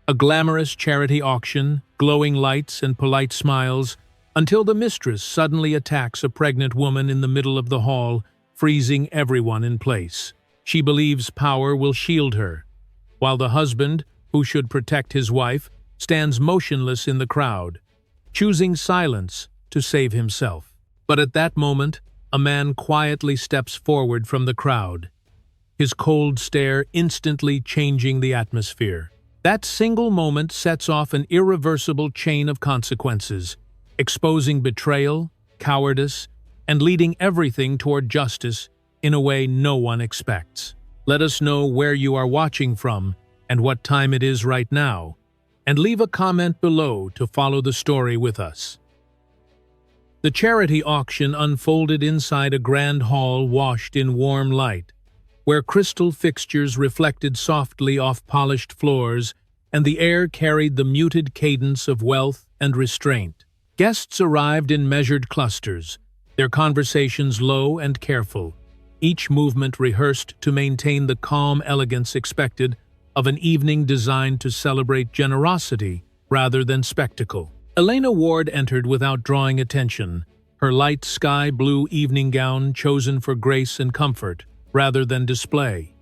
A glamorous charity auction, glowing lights and polite smiles, until the mistress suddenly attacks a pregnant woman in the middle of the hall, freezing everyone in place. She believes power will shield her, while the husband, who should protect his wife, stands motionless in the crowd, choosing silence to save himself. But at that moment, a man quietly steps forward from the crowd, his cold stare instantly changing the atmosphere. That single moment sets off an irreversible chain of consequences, exposing betrayal, cowardice, and leading everything toward justice in a way no one expects. Let us know where you are watching from and what time it is right now, and leave a comment below to follow the story with us. The charity auction unfolded inside a grand hall washed in warm light, where crystal fixtures reflected softly off polished floors and the air carried the muted cadence of wealth and restraint. Guests arrived in measured clusters, their conversations low and careful, each movement rehearsed to maintain the calm elegance expected of an evening designed to celebrate generosity rather than spectacle. Elena Ward entered without drawing attention, her light sky blue evening gown chosen for grace and comfort rather than display.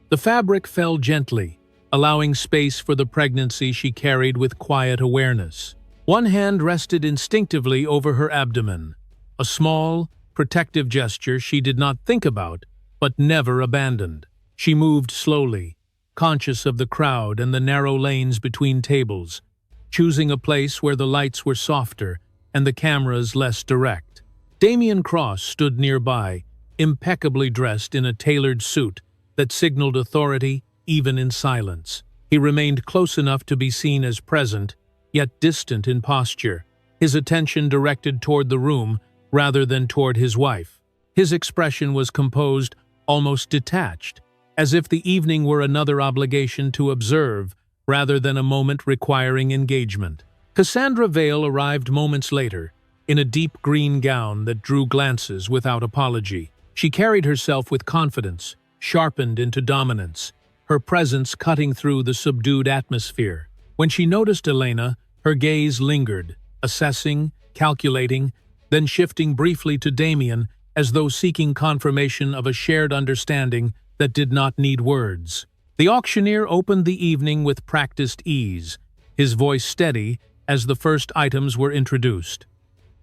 The fabric fell gently, allowing space for the pregnancy she carried with quiet awareness. One hand rested instinctively over her abdomen, a small, protective gesture she did not think about, but never abandoned. She moved slowly, conscious of the crowd and the narrow lanes between tables, choosing a place where the lights were softer and the cameras less direct. Damian Cross stood nearby, impeccably dressed in a tailored suit that signaled authority even in silence. He remained close enough to be seen as present, yet distant in posture, his attention directed toward the room rather than toward his wife. His expression was composed, almost detached, as if the evening were another obligation to observe rather than a moment requiring engagement. Cassandra Vale arrived moments later, in a deep green gown that drew glances without apology. She carried herself with confidence, sharpened into dominance, her presence cutting through the subdued atmosphere. When she noticed Elena, her gaze lingered, assessing, calculating, then shifting briefly to Damian as though seeking confirmation of a shared understanding that did not need words. The auctioneer opened the evening with practiced ease, his voice steady as the first items were introduced.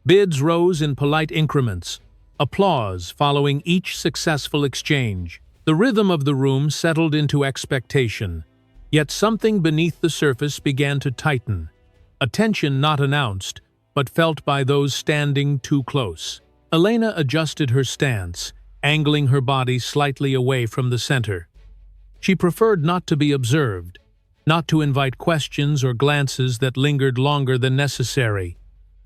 Bids rose in polite increments, applause following each successful exchange. The rhythm of the room settled into expectation, yet something beneath the surface began to tighten, a tension not announced, but felt by those standing too close. Elena adjusted her stance, angling her body slightly away from the center. She preferred not to be observed, not to invite questions or glances that lingered longer than necessary.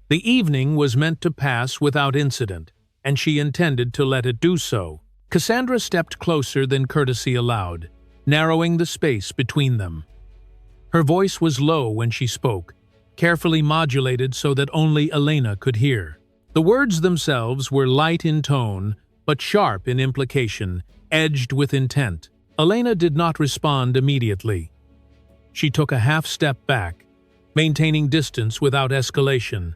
The evening was meant to pass without incident, and she intended to let it do so. Cassandra stepped closer than courtesy allowed, narrowing the space between them. Her voice was low when she spoke, carefully modulated so that only Elena could hear. The words themselves were light in tone, but sharp in implication, edged with intent. Elena did not respond immediately. She took a half step back, maintaining distance without escalation,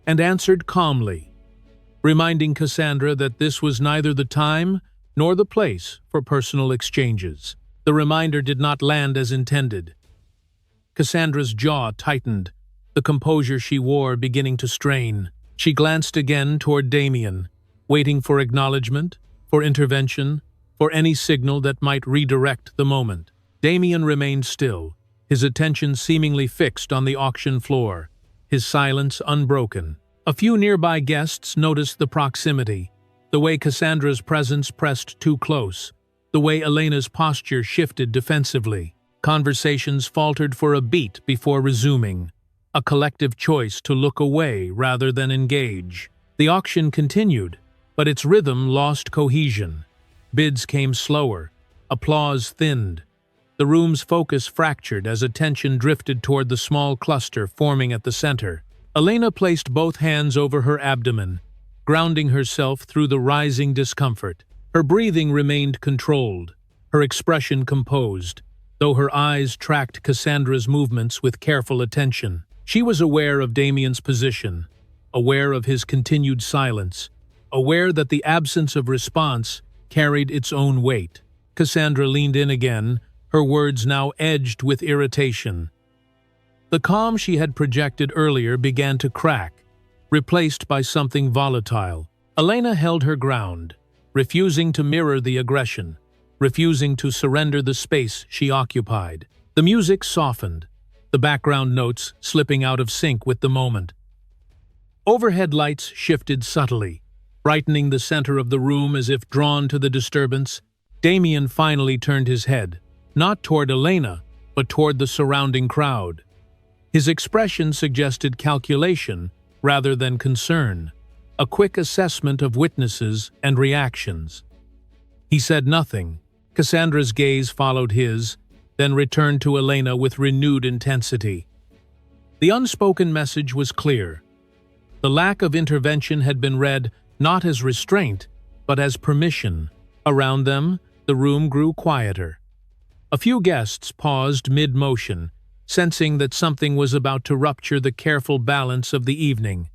and answered calmly, reminding Cassandra that this was neither the time nor the place for personal exchanges. The reminder did not land as intended. Cassandra's jaw tightened, the composure she wore beginning to strain. She glanced again toward Damian, waiting for acknowledgement, for intervention, for any signal that might redirect the moment. Damian remained still, his attention seemingly fixed on the auction floor, his silence unbroken. A few nearby guests noticed the proximity, the way Cassandra's presence pressed too close, the way Elena's posture shifted defensively. Conversations faltered for a beat before resuming, a collective choice to look away rather than engage. The auction continued, but its rhythm lost cohesion. Bids came slower, applause thinned. The room's focus fractured as attention drifted toward the small cluster forming at the center. Elena placed both hands over her abdomen, grounding herself through the rising discomfort. Her breathing remained controlled, her expression composed, though her eyes tracked Cassandra's movements with careful attention. She was aware of Damien's position, aware of his continued silence, aware that the absence of response carried its own weight. Cassandra leaned in again, her words now edged with irritation. The calm she had projected earlier began to crack, replaced by something volatile. Elena held her ground, refusing to mirror the aggression, refusing to surrender the space she occupied. The music softened, the background notes slipping out of sync with the moment. Overhead lights shifted subtly, brightening the center of the room as if drawn to the disturbance. Damien finally turned his head, not toward Elena, but toward the surrounding crowd. His expression suggested calculation rather than concern, a quick assessment of witnesses and reactions. He said nothing. Cassandra's gaze followed his, then returned to Elena with renewed intensity. The unspoken message was clear. The lack of intervention had been read not as restraint, but as permission. Around them, the room grew quieter. A few guests paused mid-motion, sensing that something was about to rupture the careful balance of the evening.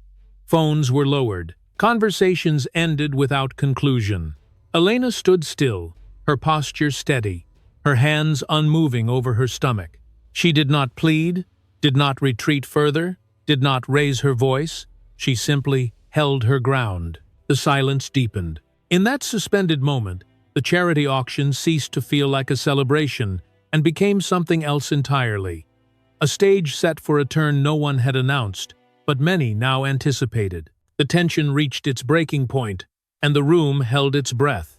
Phones were lowered. Conversations ended without conclusion. Elena stood still, her posture steady, her hands unmoving over her stomach. She did not plead, did not retreat further, did not raise her voice. She simply held her ground. The silence deepened. In that suspended moment, the charity auction ceased to feel like a celebration and became something else entirely. A stage set for a turn no one had announced, but many now anticipated. The tension reached its breaking point, and the room held its breath.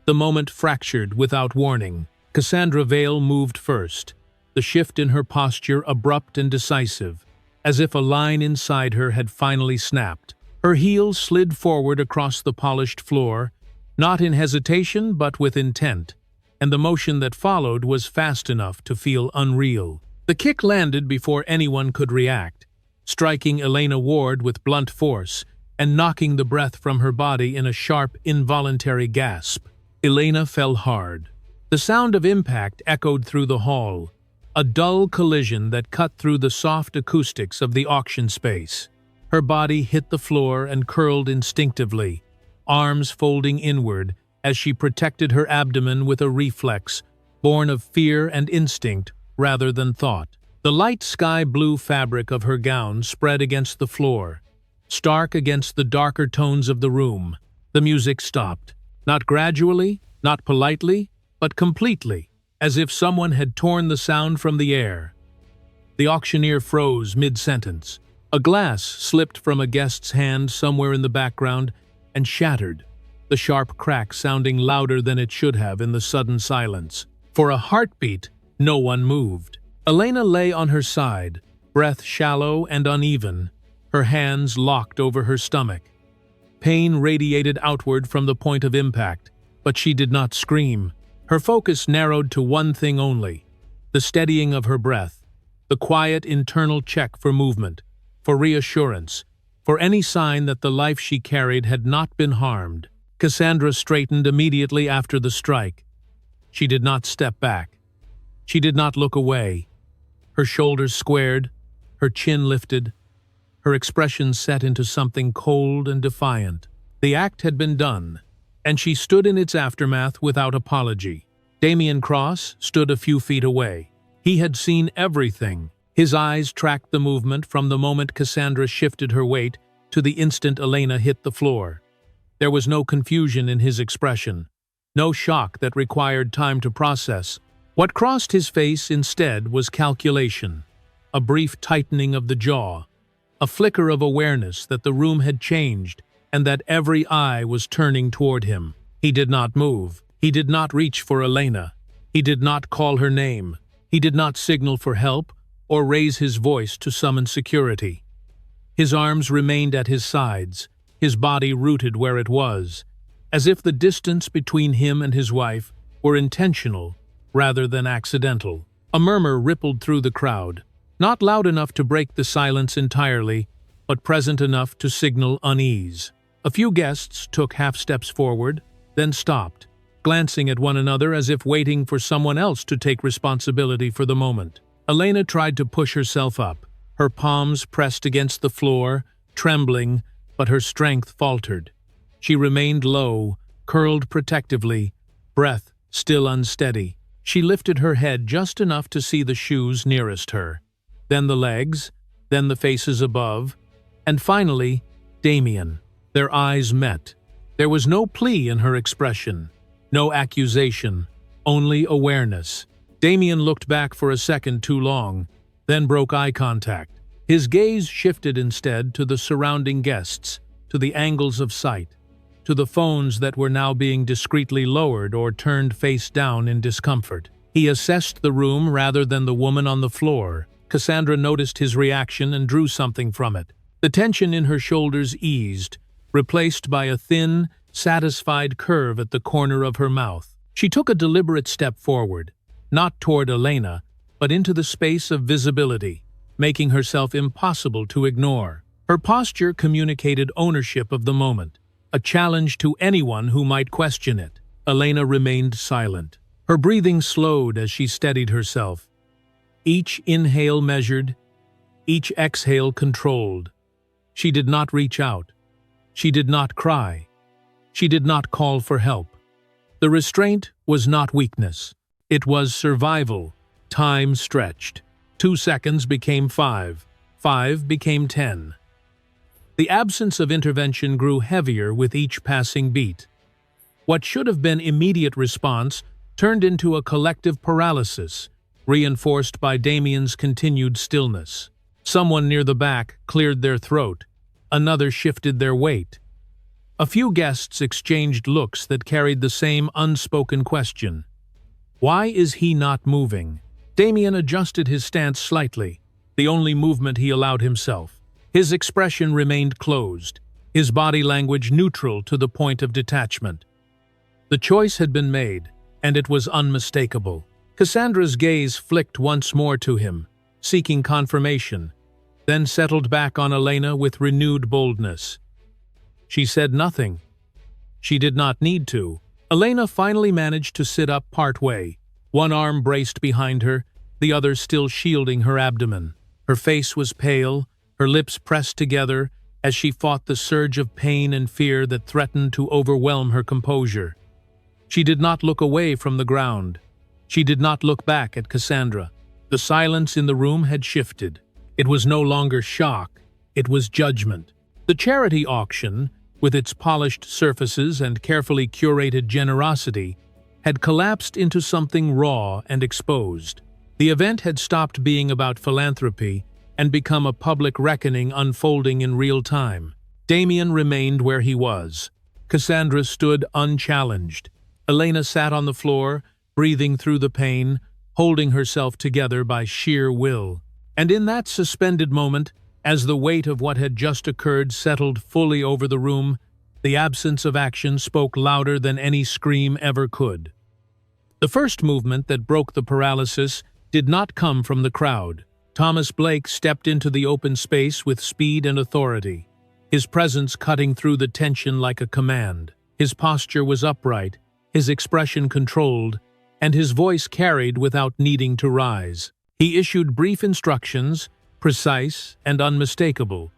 The moment fractured without warning. Cassandra Vale moved first, the shift in her posture abrupt and decisive, as if a line inside her had finally snapped. Her heels slid forward across the polished floor, not in hesitation but with intent, and the motion that followed was fast enough to feel unreal. The kick landed before anyone could react, striking Elena Ward with blunt force and knocking the breath from her body in a sharp, involuntary gasp. Elena fell hard. The sound of impact echoed through the hall, a dull collision that cut through the soft acoustics of the auction space. Her body hit the floor and curled instinctively, arms folding inward as she protected her abdomen with a reflex born of fear and instinct rather than thought. The light sky-blue fabric of her gown spread against the floor, stark against the darker tones of the room. The music stopped, not gradually, not politely, but completely, as if someone had torn the sound from the air. The auctioneer froze mid-sentence. A glass slipped from a guest's hand somewhere in the background and shattered, the sharp crack sounding louder than it should have in the sudden silence. For a heartbeat, no one moved. Elena lay on her side, breath shallow and uneven, her hands locked over her stomach. Pain radiated outward from the point of impact, but she did not scream. Her focus narrowed to one thing only, the steadying of her breath, the quiet internal check for movement, for reassurance, for any sign that the life she carried had not been harmed. Cassandra straightened immediately after the strike. She did not step back. She did not look away. Her shoulders squared, her chin lifted, her expression set into something cold and defiant. The act had been done, and she stood in its aftermath without apology. Damien Cross stood a few feet away. He had seen everything. His eyes tracked the movement from the moment Cassandra shifted her weight to the instant Elena hit the floor. There was no confusion in his expression, no shock that required time to process. What crossed his face instead was calculation, a brief tightening of the jaw, a flicker of awareness that the room had changed and that every eye was turning toward him. He did not move. He did not reach for Elena. He did not call her name. He did not signal for help or raise his voice to summon security. His arms remained at his sides, his body rooted where it was, as if the distance between him and his wife were intentional rather than accidental. A murmur rippled through the crowd, not loud enough to break the silence entirely, but present enough to signal unease. A few guests took half steps forward, then stopped, glancing at one another as if waiting for someone else to take responsibility for the moment. Elena tried to push herself up, her palms pressed against the floor, trembling, but her strength faltered. She remained low, curled protectively, breath still unsteady. She lifted her head just enough to see the shoes nearest her, then the legs, then the faces above, and finally, Damien. Their eyes met. There was no plea in her expression, no accusation, only awareness. Damien looked back for a second too long, then broke eye contact. His gaze shifted instead to the surrounding guests, to the angles of sight, to the phones that were now being discreetly lowered or turned face down in discomfort. He assessed the room rather than the woman on the floor. Cassandra noticed his reaction and drew something from it. The tension in her shoulders eased, replaced by a thin, satisfied curve at the corner of her mouth. She took a deliberate step forward, not toward Elena, but into the space of visibility, making herself impossible to ignore. Her posture communicated ownership of the moment, a challenge to anyone who might question it. Elena remained silent. Her breathing slowed as she steadied herself. Each inhale measured, each exhale controlled. She did not reach out. She did not cry. She did not call for help. The restraint was not weakness. It was survival. Time stretched. 2 seconds became 5. 5 became 10. The absence of intervention grew heavier with each passing beat. What should have been immediate response turned into a collective paralysis, reinforced by Damien's continued stillness. Someone near the back cleared their throat. Another shifted their weight. A few guests exchanged looks that carried the same unspoken question. Why is he not moving? Damien adjusted his stance slightly, the only movement he allowed himself. His expression remained closed, his body language neutral to the point of detachment. The choice had been made, and it was unmistakable. Cassandra's gaze flicked once more to him, seeking confirmation, then settled back on Elena with renewed boldness. She said nothing. She did not need to. Elena finally managed to sit up partway, one arm braced behind her, the other still shielding her abdomen. Her face was pale, her lips pressed together as she fought the surge of pain and fear that threatened to overwhelm her composure. She did not look away from the ground. She did not look back at Cassandra. The silence in the room had shifted. It was no longer shock, it was judgment. The charity auction, with its polished surfaces and carefully curated generosity, had collapsed into something raw and exposed. The event had stopped being about philanthropy and become a public reckoning unfolding in real time. Damien remained where he was. Cassandra stood unchallenged. Elena sat on the floor, breathing through the pain, holding herself together by sheer will. And in that suspended moment, as the weight of what had just occurred settled fully over the room, the absence of action spoke louder than any scream ever could. The first movement that broke the paralysis did not come from the crowd. Thomas Blake stepped into the open space with speed and authority, his presence cutting through the tension like a command. His posture was upright, his expression controlled, and his voice carried without needing to rise. He issued brief instructions, precise and unmistakable,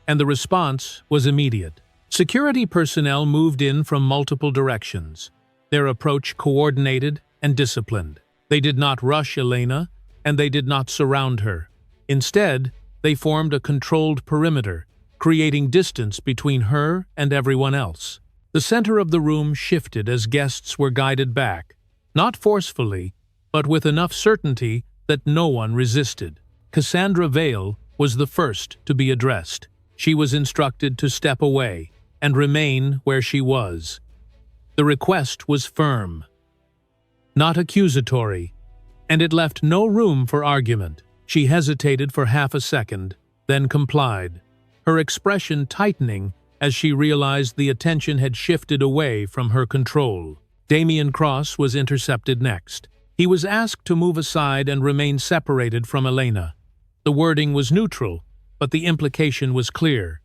and the response was immediate. Security personnel moved in from multiple directions, their approach coordinated and disciplined. They did not rush Elena, and they did not surround her. Instead, they formed a controlled perimeter, creating distance between her and everyone else. The center of the room shifted as guests were guided back, not forcefully, but with enough certainty that no one resisted. Cassandra Vale was the first to be addressed. She was instructed to step away and remain where she was. The request was firm, not accusatory, and it left no room for argument. She hesitated for half a second, then complied, her expression tightening as she realized the attention had shifted away from her control. Damien Cross was intercepted next. He was asked to move aside and remain separated from Elena. The wording was neutral, but the implication was clear.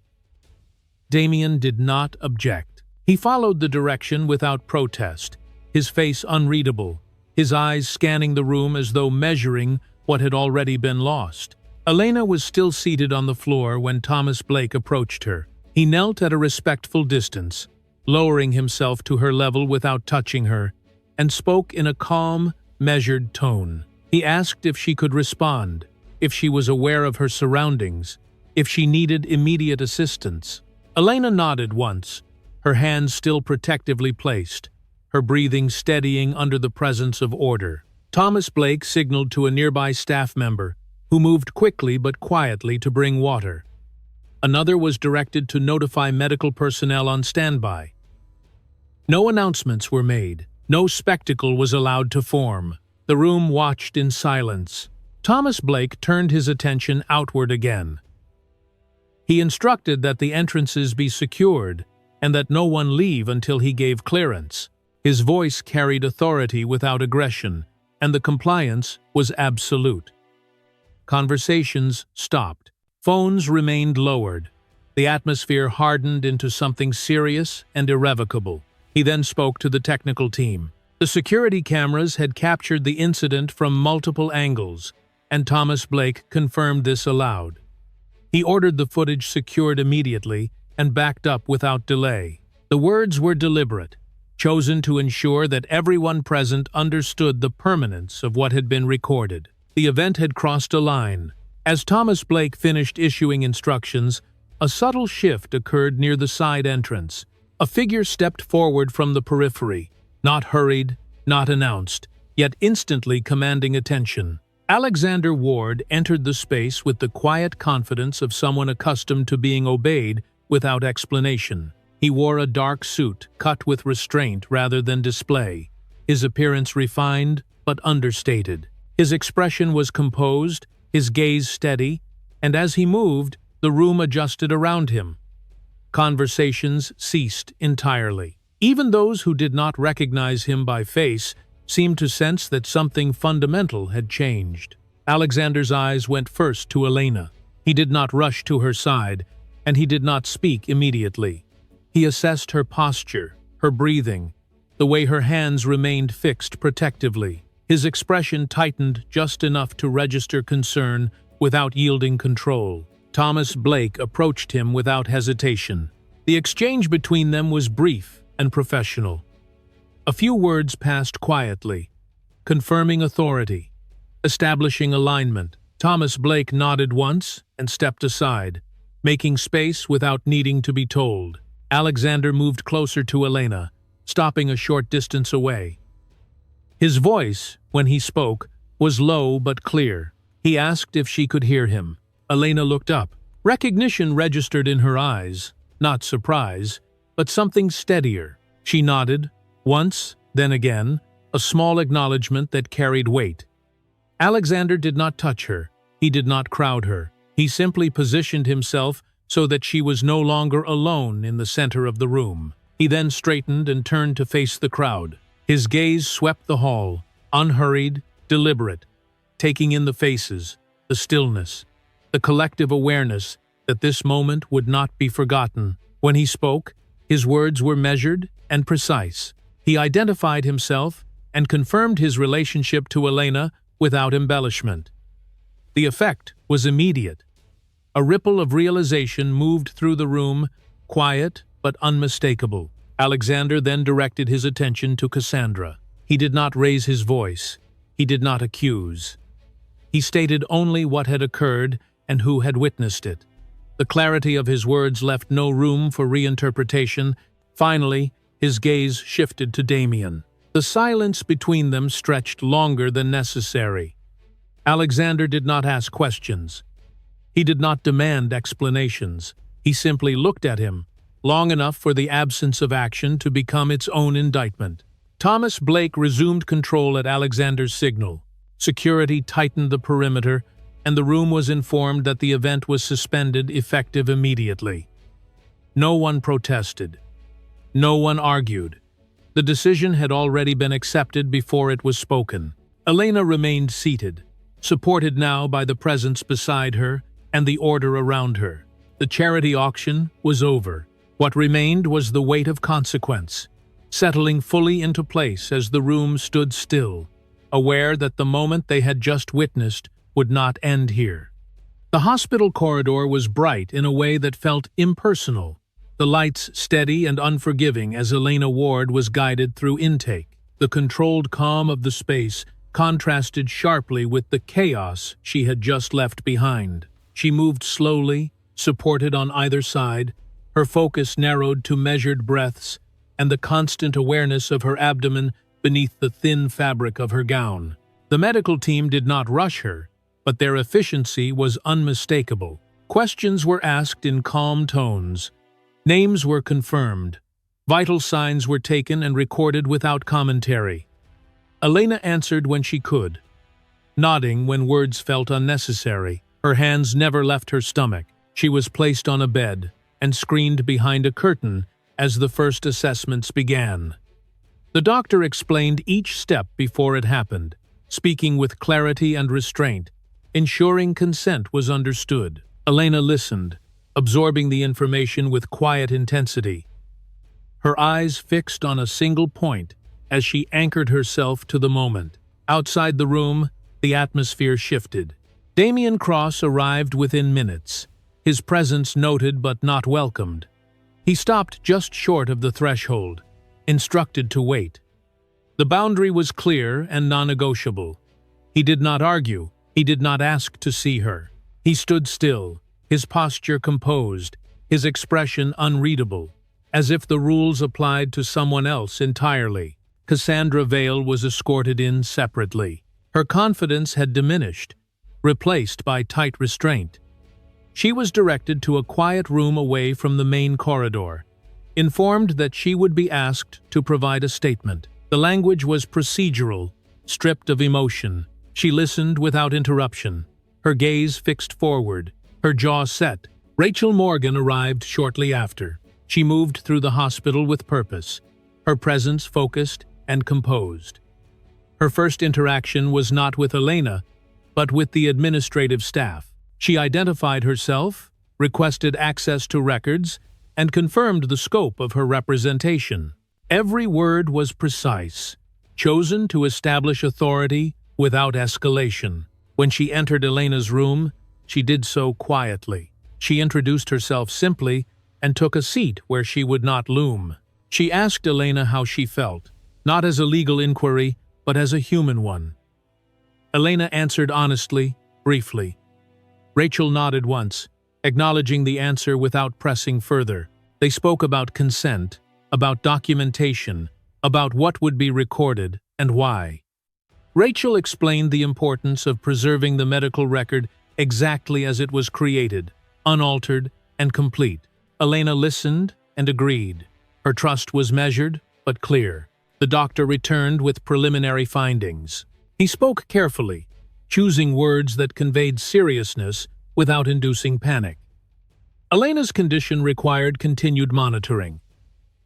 Damien did not object. He followed the direction without protest, his face unreadable, his eyes scanning the room as though measuring what had already been lost. Elena was still seated on the floor when Thomas Blake approached her. He knelt at a respectful distance, lowering himself to her level without touching her, and spoke in a calm, measured tone. He asked if she could respond, if she was aware of her surroundings, if she needed immediate assistance. Elena nodded once, her hands still protectively placed, her breathing steadying under the presence of order. Thomas Blake signaled to a nearby staff member, who moved quickly but quietly to bring water. Another was directed to notify medical personnel on standby. No announcements were made. No spectacle was allowed to form. The room watched in silence. Thomas Blake turned his attention outward again. He instructed that the entrances be secured and that no one leave until he gave clearance. His voice carried authority without aggression, and the compliance was absolute. Conversations stopped. Phones remained lowered. The atmosphere hardened into something serious and irrevocable. He then spoke to the technical team. The security cameras had captured the incident from multiple angles, and Thomas Blake confirmed this aloud. He ordered the footage secured immediately and backed up without delay. The words were deliberate, chosen to ensure that everyone present understood the permanence of what had been recorded. The event had crossed a line. As Thomas Blake finished issuing instructions, a subtle shift occurred near the side entrance. A figure stepped forward from the periphery, not hurried, not announced, yet instantly commanding attention. Alexander Ward entered the space with the quiet confidence of someone accustomed to being obeyed without explanation. He wore a dark suit, cut with restraint rather than display, his appearance refined but understated. His expression was composed, his gaze steady, and as he moved, the room adjusted around him. Conversations ceased entirely. Even those who did not recognize him by face seemed to sense that something fundamental had changed. Alexander's eyes went first to Elena. He did not rush to her side, and he did not speak immediately. He assessed her posture, her breathing, the way her hands remained fixed protectively. His expression tightened just enough to register concern without yielding control. Thomas Blake approached him without hesitation. The exchange between them was brief and professional. A few words passed quietly, confirming authority, establishing alignment. Thomas Blake nodded once and stepped aside, making space without needing to be told. Alexander moved closer to Elena, stopping a short distance away. His voice, when he spoke, was low but clear. He asked if she could hear him. Elena looked up. Recognition registered in her eyes, not surprise, but something steadier. She nodded, once, then again, a small acknowledgement that carried weight. Alexander did not touch her. He did not crowd her. He simply positioned himself so that she was no longer alone in the center of the room. He then straightened and turned to face the crowd. His gaze swept the hall, unhurried, deliberate, taking in the faces, the stillness, the collective awareness that this moment would not be forgotten. When he spoke, his words were measured and precise. He identified himself and confirmed his relationship to Elena without embellishment. The effect was immediate. A ripple of realization moved through the room, quiet but unmistakable. Alexander then directed his attention to Cassandra. He did not raise his voice. He did not accuse. He stated only what had occurred and who had witnessed it. The clarity of his words left no room for reinterpretation. Finally, his gaze shifted to Damien. The silence between them stretched longer than necessary. Alexander did not ask questions. He did not demand explanations. He simply looked at him, long enough for the absence of action to become its own indictment. Thomas Blake resumed control at Alexander's signal. Security tightened the perimeter, and the room was informed that the event was suspended effective immediately. No one protested. No one argued. The decision had already been accepted before it was spoken. Elena remained seated, supported now by the presence beside her and the order around her. The charity auction was over. What remained was the weight of consequence. settling fully into place as the room stood still, aware that the moment they had just witnessed would not end here. The hospital corridor was bright in a way that felt impersonal, the lights steady and unforgiving as Elena Ward was guided through intake. The controlled calm of the space contrasted sharply with the chaos she had just left behind. She moved slowly, supported on either side, her focus narrowed to measured breaths and the constant awareness of her abdomen beneath the thin fabric of her gown. The medical team did not rush her, but their efficiency was unmistakable. Questions were asked in calm tones. Names were confirmed. Vital signs were taken and recorded without commentary. Elena answered when she could, nodding when words felt unnecessary. Her hands never left her stomach. She was placed on a bed and screened behind a curtain as the first assessments began. The doctor explained each step before it happened, speaking with clarity and restraint, ensuring consent was understood. Elena listened, absorbing the information with quiet intensity, her eyes fixed on a single point as she anchored herself to the moment. Outside the room, the atmosphere shifted. Damien Cross arrived within minutes, his presence noted but not welcomed. He stopped just short of the threshold, instructed to wait. The boundary was clear and non-negotiable. He did not argue. He did not ask to see her. He stood still, his posture composed, his expression unreadable, as if the rules applied to someone else entirely. Cassandra Vale was escorted in separately. Her confidence had diminished, replaced by tight restraint. She was directed to a quiet room away from the main corridor, informed that she would be asked to provide a statement. The language was procedural, stripped of emotion. She listened without interruption, her gaze fixed forward, her jaw set. Rachel Morgan arrived shortly after. She moved through the hospital with purpose, her presence focused and composed. Her first interaction was not with Elena, but with the administrative staff. She identified herself, requested access to records, and confirmed the scope of her representation. Every word was precise, chosen to establish authority without escalation. When she entered Elena's room, she did so quietly. She introduced herself simply and took a seat where she would not loom. She asked Elena how she felt, not as a legal inquiry, but as a human one. Elena answered honestly, briefly. Rachel nodded once, acknowledging the answer without pressing further. They spoke about consent, about documentation, about what would be recorded and why. Rachel explained the importance of preserving the medical record exactly as it was created, unaltered and complete. Elena listened and agreed. Her trust was measured but clear. The doctor returned with preliminary findings. He spoke carefully, choosing words that conveyed seriousness without inducing panic. Elena's condition required continued monitoring.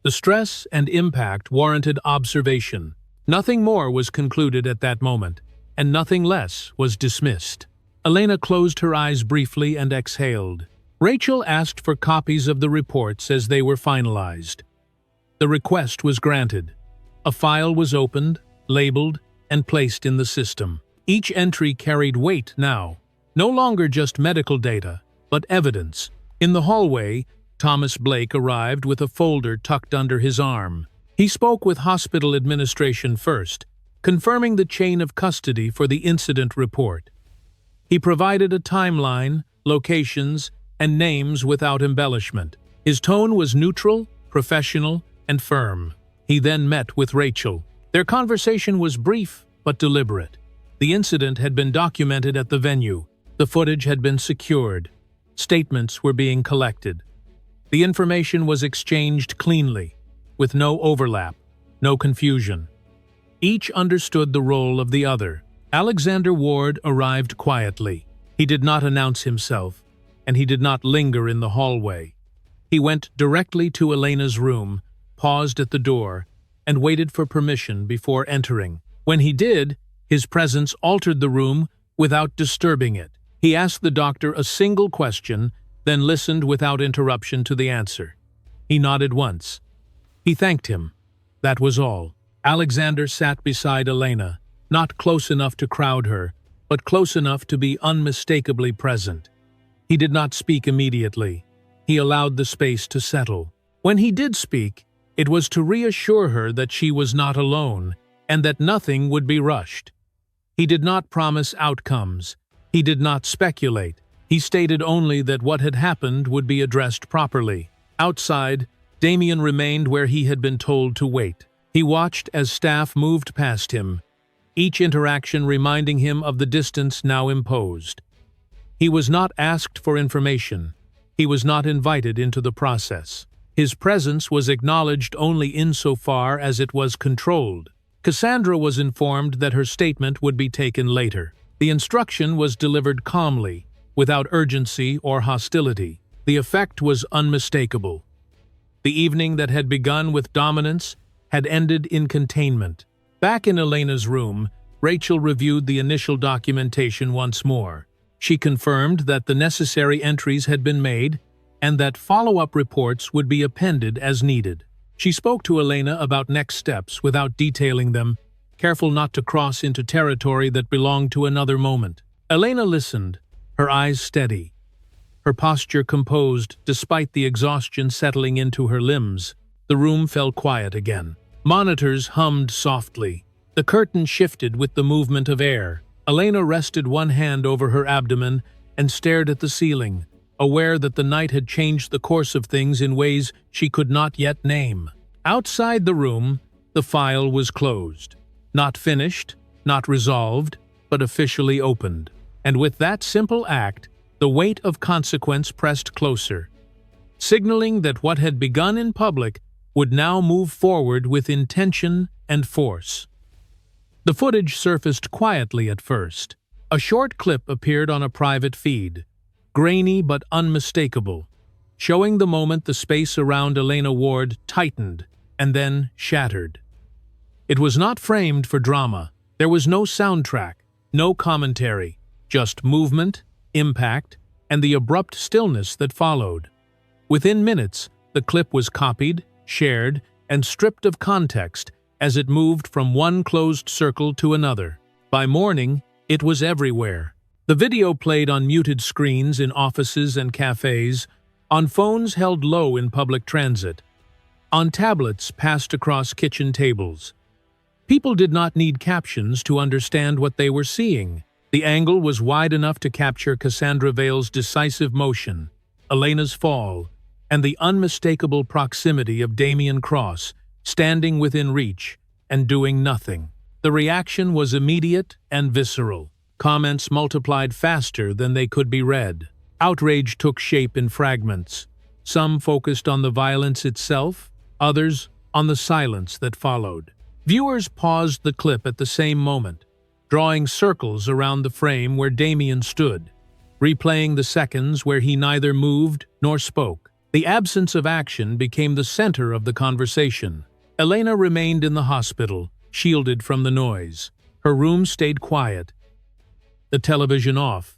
The stress and impact warranted observation. Nothing more was concluded at that moment, and nothing less was dismissed. Elena closed her eyes briefly and exhaled. Rachel asked for copies of the reports as they were finalized. The request was granted. A file was opened, labeled, and placed in the system. Each entry carried weight now, no longer just medical data, but evidence. In the hallway, Thomas Blake arrived with a folder tucked under his arm. He spoke with hospital administration first, confirming the chain of custody for the incident report. He provided a timeline, locations, and names without embellishment. His tone was neutral, professional, and firm. He then met with Rachel. Their conversation was brief but deliberate. The incident had been documented at the venue. The footage had been secured. Statements were being collected. The information was exchanged cleanly, with no overlap, no confusion. Each understood the role of the other. Alexander Ward arrived quietly. He did not announce himself, and he did not linger in the hallway. He went directly to Elena's room, paused at the door, and waited for permission before entering. When he did, his presence altered the room without disturbing it. He asked the doctor a single question, then listened without interruption to the answer. He nodded once. He thanked him. That was all. Alexander sat beside Elena, not close enough to crowd her, but close enough to be unmistakably present. He did not speak immediately. He allowed the space to settle. When he did speak, it was to reassure her that she was not alone and that nothing would be rushed. He did not promise outcomes. He did not speculate. He stated only that what had happened would be addressed properly. Outside, Damien remained where he had been told to wait. He watched as staff moved past him, each interaction reminding him of the distance now imposed. He was not asked for information. He was not invited into the process. His presence was acknowledged only insofar as it was controlled. Cassandra was informed that her statement would be taken later. The instruction was delivered calmly, without urgency or hostility. The effect was unmistakable. The evening that had begun with dominance had ended in containment. Back in Elena's room, Rachel reviewed the initial documentation once more. She confirmed that the necessary entries had been made and that follow-up reports would be appended as needed. She spoke to Elena about next steps without detailing them, careful not to cross into territory that belonged to another moment. Elena listened, her eyes steady, her posture composed despite the exhaustion settling into her limbs. The room fell quiet again. Monitors hummed softly. The curtain shifted with the movement of air. Elena rested one hand over her abdomen and stared at the ceiling, aware that the night had changed the course of things in ways she could not yet name. Outside the room, the file was closed. Not finished, not resolved, but officially opened. And with that simple act, the weight of consequence pressed closer, signaling that what had begun in public would now move forward with intention and force. The footage surfaced quietly at first. A short clip appeared on a private feed, grainy but unmistakable, showing the moment the space around Elena Ward tightened and then shattered. It was not framed for drama. There was no soundtrack, no commentary, just movement, impact, and the abrupt stillness that followed. Within minutes, the clip was copied, shared, and stripped of context as it moved from one closed circle to another. By morning, it was everywhere. The video played on muted screens in offices and cafes, on phones held low in public transit, on tablets passed across kitchen tables. People did not need captions to understand what they were seeing. The angle was wide enough to capture Cassandra Vale's decisive motion, Elena's fall, and the unmistakable proximity of Damien Cross, standing within reach and doing nothing. The reaction was immediate and visceral. Comments multiplied faster than they could be read. Outrage took shape in fragments. Some focused on the violence itself, others on the silence that followed. Viewers paused the clip at the same moment, drawing circles around the frame where Damien stood, replaying the seconds where he neither moved nor spoke. The absence of action became the center of the conversation. Elena remained in the hospital, shielded from the noise. Her room stayed quiet, the television off,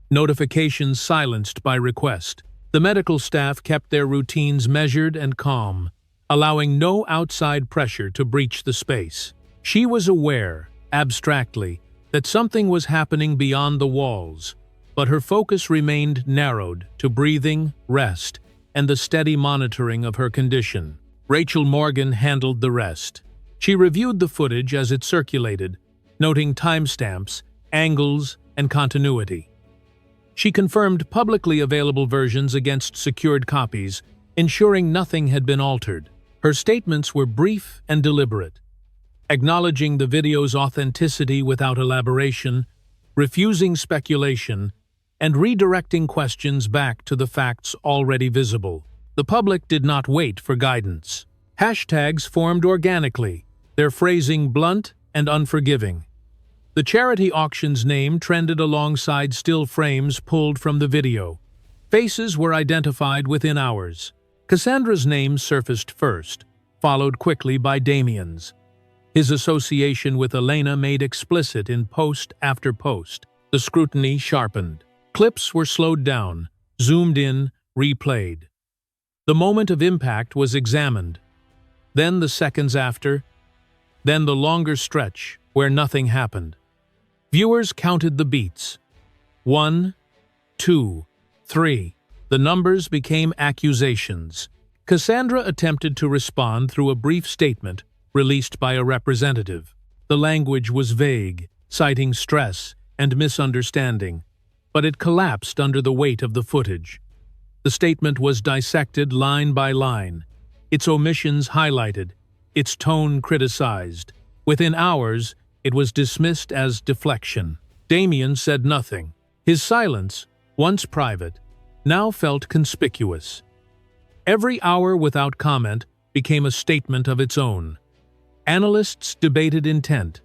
notifications silenced by request. The medical staff kept their routines measured and calm, allowing no outside pressure to breach the space. She was aware, abstractly, that something was happening beyond the walls, but her focus remained narrowed to breathing, rest, and the steady monitoring of her condition. Rachel Morgan handled the rest. She reviewed the footage as it circulated, noting timestamps, angles, and continuity. She confirmed publicly available versions against secured copies, ensuring nothing had been altered. Her statements were brief and deliberate, acknowledging the video's authenticity without elaboration, refusing speculation, and redirecting questions back to the facts already visible. The public did not wait for guidance. Hashtags formed organically, their phrasing blunt and unforgiving. The charity auction's name trended alongside still frames pulled from the video. Faces were identified within hours. Cassandra's name surfaced first, followed quickly by Damien's. His association with Elena made explicit in post after post. The scrutiny sharpened. Clips were slowed down, zoomed in, replayed. The moment of impact was examined. then the seconds after, then the longer stretch where nothing happened. Viewers counted the beats. 1, 2, 3. The numbers became accusations. Cassandra attempted to respond through a brief statement released by a representative. The language was vague, citing stress and misunderstanding, but it collapsed under the weight of the footage. The statement was dissected line by line, its omissions highlighted, its tone criticized. Within hours, it was dismissed as deflection. Damien said nothing. His silence, once private, now felt conspicuous. Every hour without comment became a statement of its own. Analysts debated intent.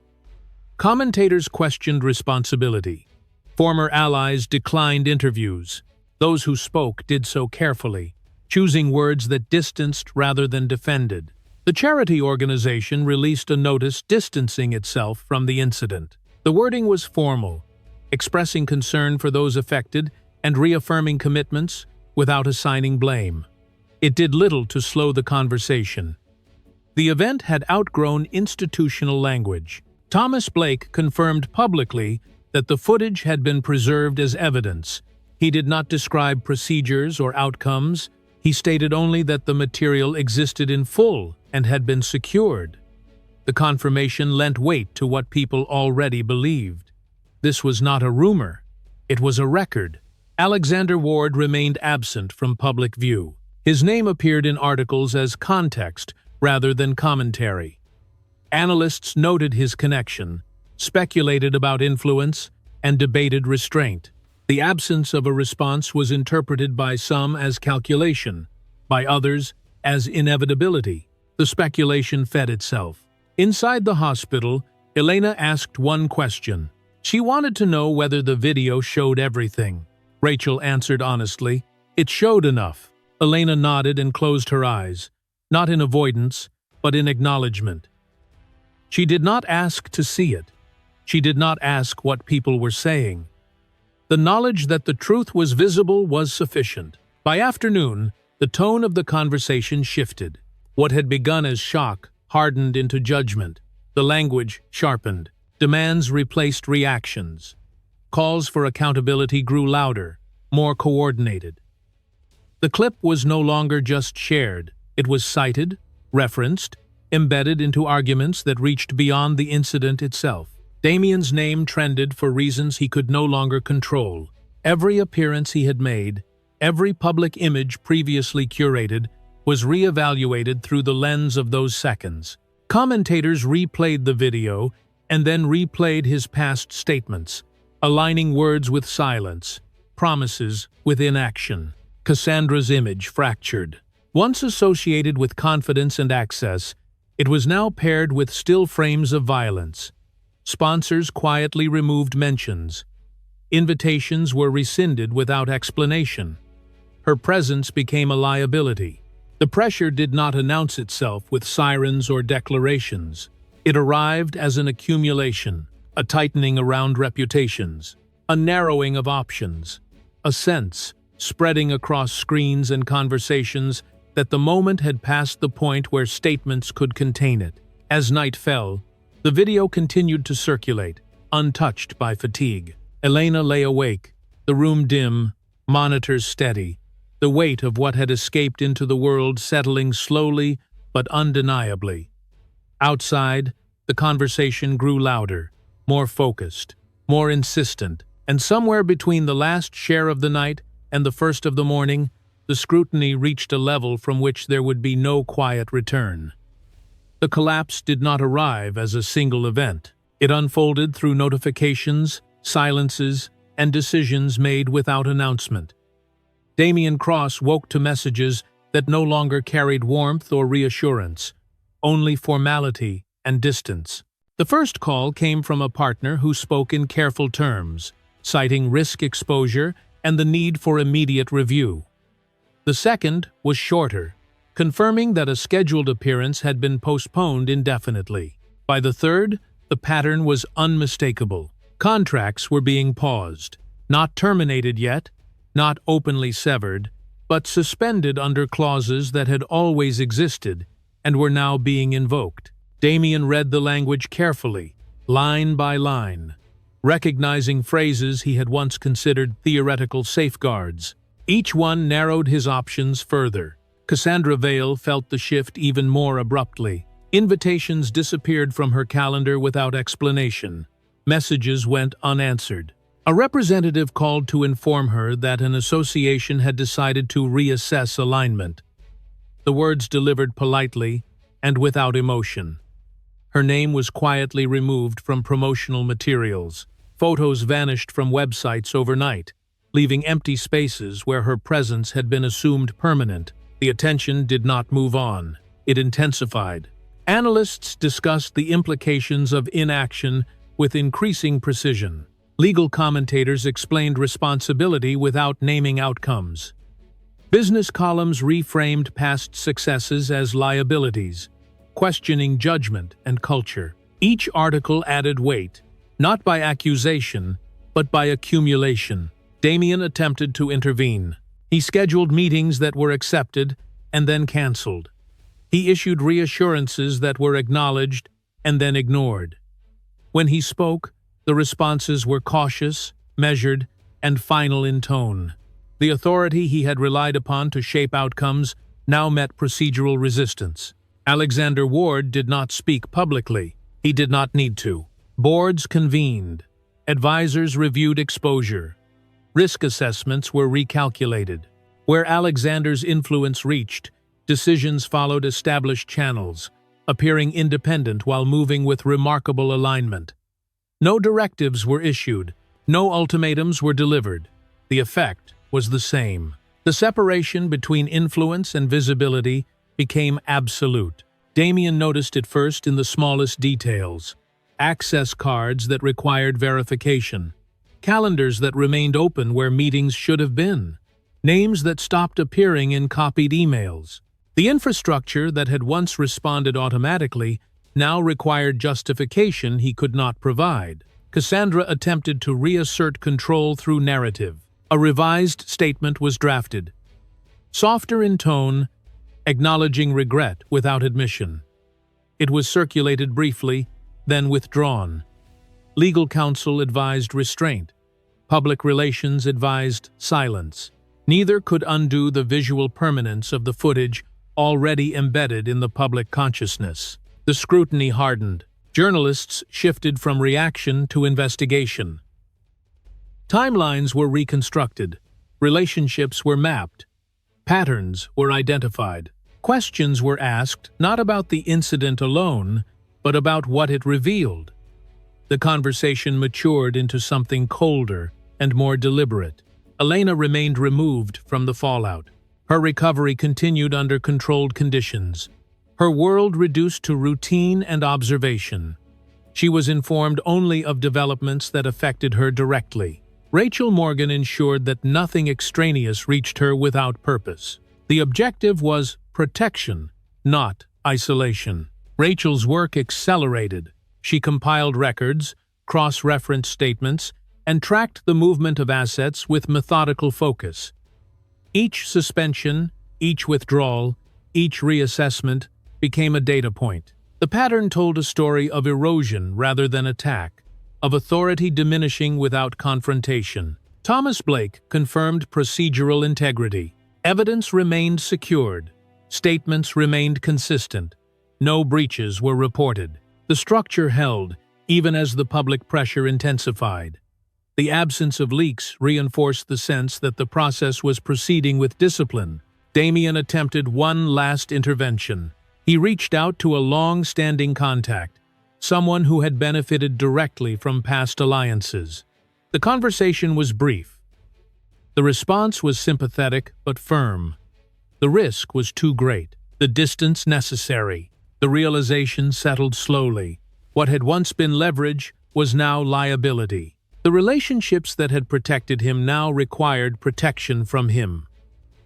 Commentators questioned responsibility. Former allies declined interviews. Those who spoke did so carefully, choosing words that distanced rather than defended. The charity organization released a notice distancing itself from the incident. The wording was formal, expressing concern for those affected and reaffirming commitments without assigning blame. It did little to slow the conversation. The event had outgrown institutional language. Thomas Blake confirmed publicly that the footage had been preserved as evidence. He did not describe procedures or outcomes. He stated only that the material existed in full and had been secured. The confirmation lent weight to what people already believed. This was not a rumor. It was a record. Alexander Ward remained absent from public view. His name appeared in articles as context rather than commentary. Analysts noted his connection, speculated about influence, and debated restraint. The absence of a response was interpreted by some as calculation, by others as inevitability. The speculation fed itself. Inside the hospital, Elena asked one question. She wanted to know whether the video showed everything. Rachel answered honestly, "It showed enough." Elena nodded and closed her eyes, not in avoidance, but in acknowledgement. She did not ask to see it. She did not ask what people were saying. The knowledge that the truth was visible was sufficient. By afternoon, the tone of the conversation shifted. What had begun as shock hardened into judgment. The language sharpened. Demands replaced reactions. Calls for accountability grew louder, more coordinated. The clip was no longer just shared. It was cited, referenced, embedded into arguments that reached beyond the incident itself. Damien's name trended for reasons he could no longer control. Every appearance he had made, every public image previously curated, was re-evaluated through the lens of those seconds. Commentators replayed the video and then replayed his past statements, aligning words with silence, promises with inaction. Cassandra's image fractured. Once associated with confidence and access, it was now paired with still frames of violence. Sponsors quietly removed mentions. Invitations were rescinded without explanation. Her presence became a liability. The pressure did not announce itself with sirens or declarations. It arrived as an accumulation, a tightening around reputations, a narrowing of options, a sense, spreading across screens and conversations, that the moment had passed the point where statements could contain it. As night fell, the video continued to circulate, untouched by fatigue. Elena lay awake, the room dim, monitors steady, the weight of what had escaped into the world settling slowly but undeniably. Outside, the conversation grew louder, more focused, more insistent, and somewhere between the last share of the night and the first of the morning, the scrutiny reached a level from which there would be no quiet return. The collapse did not arrive as a single event. It unfolded through notifications, silences, and decisions made without announcement. Damien Cross woke to messages that no longer carried warmth or reassurance, only formality and distance. The first call came from a partner who spoke in careful terms, citing risk exposure and the need for immediate review. The second was shorter, confirming that a scheduled appearance had been postponed indefinitely. By the third, the pattern was unmistakable. Contracts were being paused, not terminated yet, not openly severed, but suspended under clauses that had always existed and were now being invoked. Damien read the language carefully, line by line, recognizing phrases he had once considered theoretical safeguards. Each one narrowed his options further. Cassandra Vale felt the shift even more abruptly. Invitations disappeared from her calendar without explanation. Messages went unanswered. A representative called to inform her that an association had decided to reassess alignment. The words delivered politely and without emotion. Her name was quietly removed from promotional materials. Photos vanished from websites overnight, leaving empty spaces where her presence had been assumed permanent. The attention did not move on. It intensified. Analysts discussed the implications of inaction with increasing precision. Legal commentators explained responsibility without naming outcomes. Business columns reframed past successes as liabilities, questioning judgment and culture. Each article added weight, not by accusation, but by accumulation. Damien attempted to intervene. He scheduled meetings that were accepted and then cancelled. He issued reassurances that were acknowledged and then ignored. When he spoke, the responses were cautious, measured, and final in tone. The authority he had relied upon to shape outcomes now met procedural resistance. Alexander Ward did not speak publicly. He did not need to. Boards convened. Advisors reviewed exposure. Risk assessments were recalculated. Where Alexander's influence reached, decisions followed established channels, appearing independent while moving with remarkable alignment. No directives were issued. No ultimatums were delivered. The effect was the same. The separation between influence and visibility became absolute. Damien noticed it first in the smallest details. Access cards that required verification. Calendars that remained open where meetings should have been. Names that stopped appearing in copied emails. The infrastructure that had once responded automatically now required justification he could not provide. Cassandra attempted to reassert control through narrative. A revised statement was drafted. Softer in tone, acknowledging regret without admission. It was circulated briefly, then withdrawn. Legal counsel advised restraint. Public relations advised silence. Neither could undo the visual permanence of the footage already embedded in the public consciousness. The scrutiny hardened. Journalists shifted from reaction to investigation. Timelines were reconstructed. Relationships were mapped. Patterns were identified. Questions were asked not about the incident alone, but about what it revealed. The conversation matured into something colder and more deliberate. Elena remained removed from the fallout. Her recovery continued under controlled conditions. Her world reduced to routine and observation. She was informed only of developments that affected her directly. Rachel Morgan ensured that nothing extraneous reached her without purpose. The objective was protection, not isolation. Rachel's work accelerated. She compiled records, cross-referenced statements, and tracked the movement of assets with methodical focus. Each suspension, each withdrawal, each reassessment became a data point. The pattern told a story of erosion rather than attack, of authority diminishing without confrontation. Thomas Blake confirmed procedural integrity. Evidence remained secured. Statements remained consistent. No breaches were reported. The structure held, even as the public pressure intensified. The absence of leaks reinforced the sense that the process was proceeding with discipline. Damien attempted one last intervention. He reached out to a long-standing contact, someone who had benefited directly from past alliances. The conversation was brief. The response was sympathetic but firm. The risk was too great, the distance necessary. The realization settled slowly. What had once been leverage was now liability. The relationships that had protected him now required protection from him.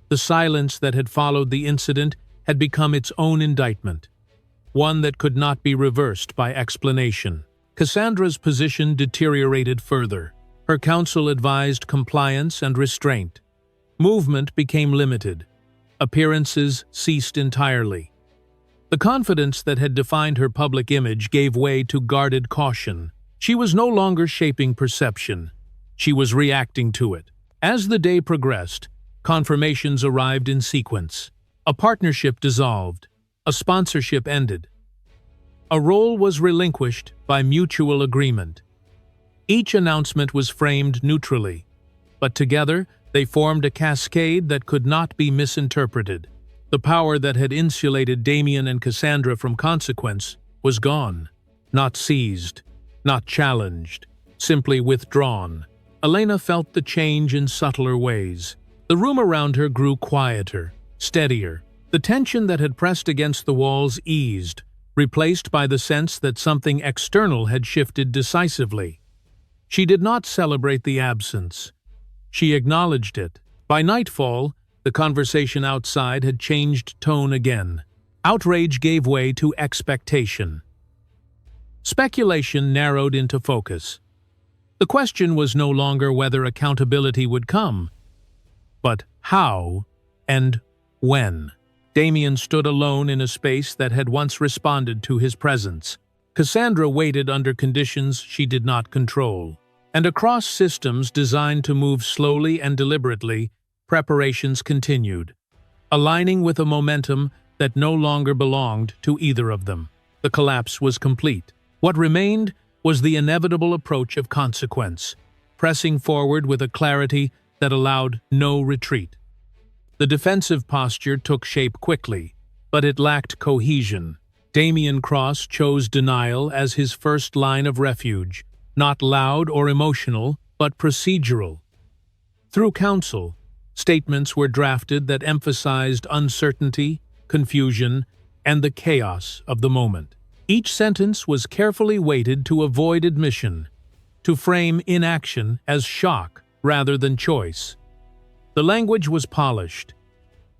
The silence that had followed the incident had become its own indictment, one that could not be reversed by explanation. Cassandra's position deteriorated further. Her counsel advised compliance and restraint. Movement became limited. Appearances ceased entirely. The confidence that had defined her public image gave way to guarded caution. She was no longer shaping perception. She was reacting to it. As the day progressed, confirmations arrived in sequence. A partnership dissolved. A sponsorship ended. A role was relinquished by mutual agreement. Each announcement was framed neutrally, but together they formed a cascade that could not be misinterpreted. The power that had insulated Damien and Cassandra from consequence was gone, not seized, not challenged, simply withdrawn. Elena felt the change in subtler ways. The room around her grew quieter, steadier. The tension that had pressed against the walls eased, replaced by the sense that something external had shifted decisively. She did not celebrate the absence. She acknowledged it. By nightfall, the conversation outside had changed tone again. Outrage gave way to expectation. Speculation narrowed into focus. The question was no longer whether accountability would come, but how and when. Damien stood alone in a space that had once responded to his presence. Cassandra waited under conditions she did not control. And across systems designed to move slowly and deliberately, preparations continued, aligning with a momentum that no longer belonged to either of them. The collapse was complete. What remained was the inevitable approach of consequence, pressing forward with a clarity that allowed no retreat. The defensive posture took shape quickly, but it lacked cohesion. Damien Cross chose denial as his first line of refuge, not loud or emotional, but procedural. Through counsel, statements were drafted that emphasized uncertainty, confusion, and the chaos of the moment. Each sentence was carefully weighted to avoid admission, to frame inaction as shock rather than choice. The language was polished.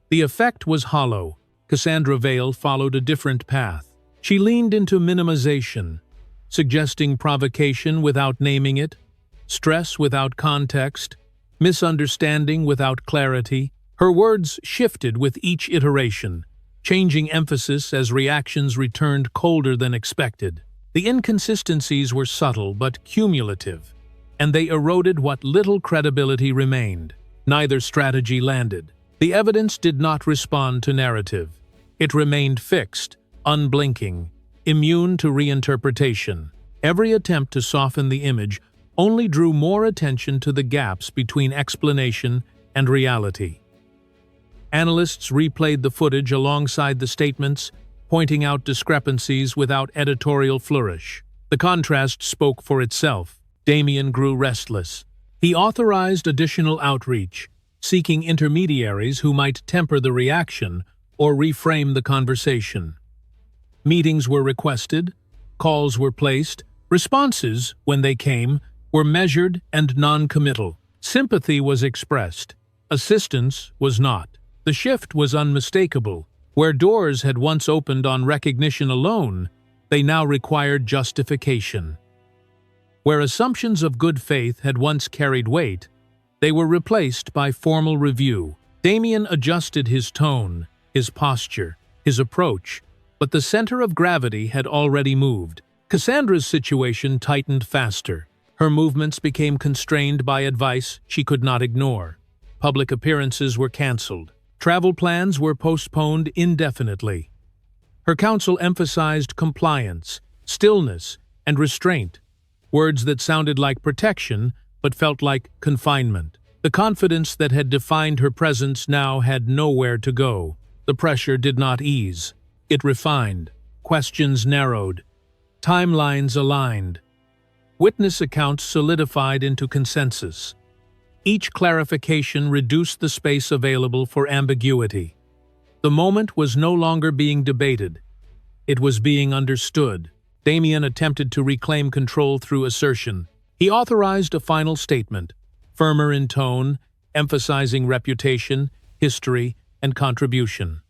The effect was hollow. Cassandra Vale followed a different path. She leaned into minimization, suggesting provocation without naming it, stress without context, misunderstanding without clarity. Her words shifted with each iteration, changing emphasis as reactions returned colder than expected. The inconsistencies were subtle but cumulative, and they eroded what little credibility remained. Neither strategy landed. The evidence did not respond to narrative. It remained fixed, unblinking, immune to reinterpretation. Every attempt to soften the image only drew more attention to the gaps between explanation and reality. Analysts replayed the footage alongside the statements, pointing out discrepancies without editorial flourish. The contrast spoke for itself. Damien grew restless. He authorized additional outreach, seeking intermediaries who might temper the reaction or reframe the conversation. Meetings were requested, calls were placed, responses, when they came, were measured and non-committal. Sympathy was expressed. Assistance was not. The shift was unmistakable. Where doors had once opened on recognition alone, they now required justification. Where assumptions of good faith had once carried weight, they were replaced by formal review. Damien adjusted his tone, his posture, his approach, but the center of gravity had already moved. Cassandra's situation tightened faster. Her movements became constrained by advice she could not ignore. Public appearances were canceled. Travel plans were postponed indefinitely. Her counsel emphasized compliance, stillness, and restraint, words that sounded like protection but felt like confinement. The confidence that had defined her presence now had nowhere to go. The pressure did not ease. It refined. Questions narrowed. Timelines aligned. Witness accounts solidified into consensus. Each clarification reduced the space available for ambiguity. The moment was no longer being debated. It was being understood. Damien attempted to reclaim control through assertion. He authorized a final statement, firmer in tone, emphasizing reputation, history, and contribution.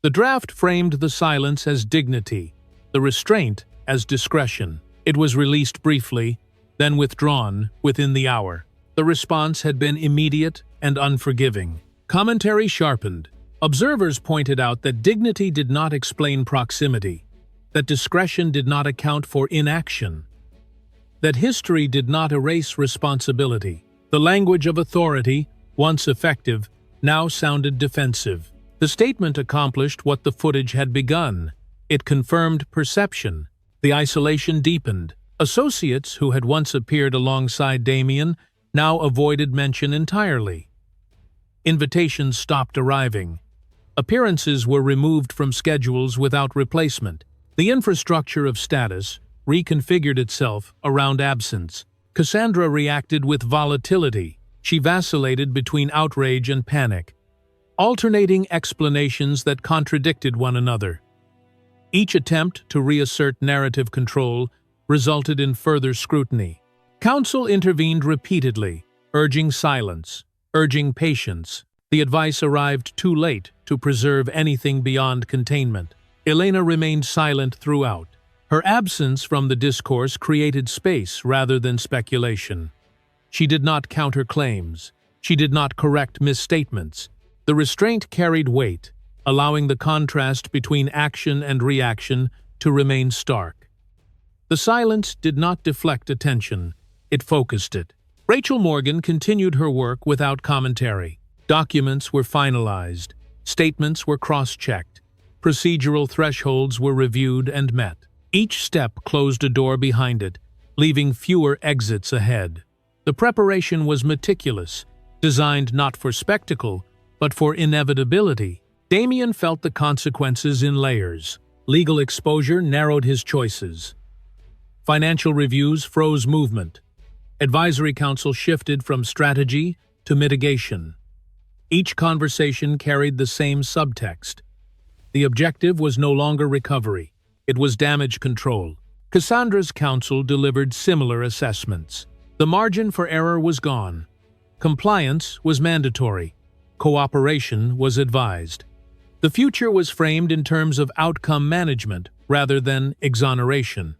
The draft framed the silence as dignity, the restraint as discretion. It was released briefly, then withdrawn within the hour. The response had been immediate and unforgiving. Commentary sharpened. Observers pointed out that dignity did not explain proximity, that discretion did not account for inaction, that history did not erase responsibility. The language of authority, once effective, now sounded defensive. The statement accomplished what the footage had begun. It confirmed perception. The isolation deepened. Associates who had once appeared alongside Damien now avoided mention entirely. Invitations stopped arriving. Appearances were removed from schedules without replacement. The infrastructure of status reconfigured itself around absence. Cassandra reacted with volatility. She vacillated between outrage and panic, alternating explanations that contradicted one another. Each attempt to reassert narrative control resulted in further scrutiny. Counsel intervened repeatedly, urging silence, urging patience. The advice arrived too late to preserve anything beyond containment. Elena remained silent throughout. Her absence from the discourse created space rather than speculation. She did not counter claims. She did not correct misstatements. The restraint carried weight, allowing the contrast between action and reaction to remain stark. The silence did not deflect attention. It focused it. Rachel Morgan continued her work without commentary. Documents were finalized. Statements were cross-checked. Procedural thresholds were reviewed and met. Each step closed a door behind it, leaving fewer exits ahead. The preparation was meticulous, designed not for spectacle, but for inevitability. Damien felt the consequences in layers. Legal exposure narrowed his choices. Financial reviews froze movement. Advisory council shifted from strategy to mitigation. Each conversation carried the same subtext. The objective was no longer recovery. It was damage control. Cassandra's counsel delivered similar assessments. The margin for error was gone. Compliance was mandatory. Cooperation was advised. The future was framed in terms of outcome management rather than exoneration.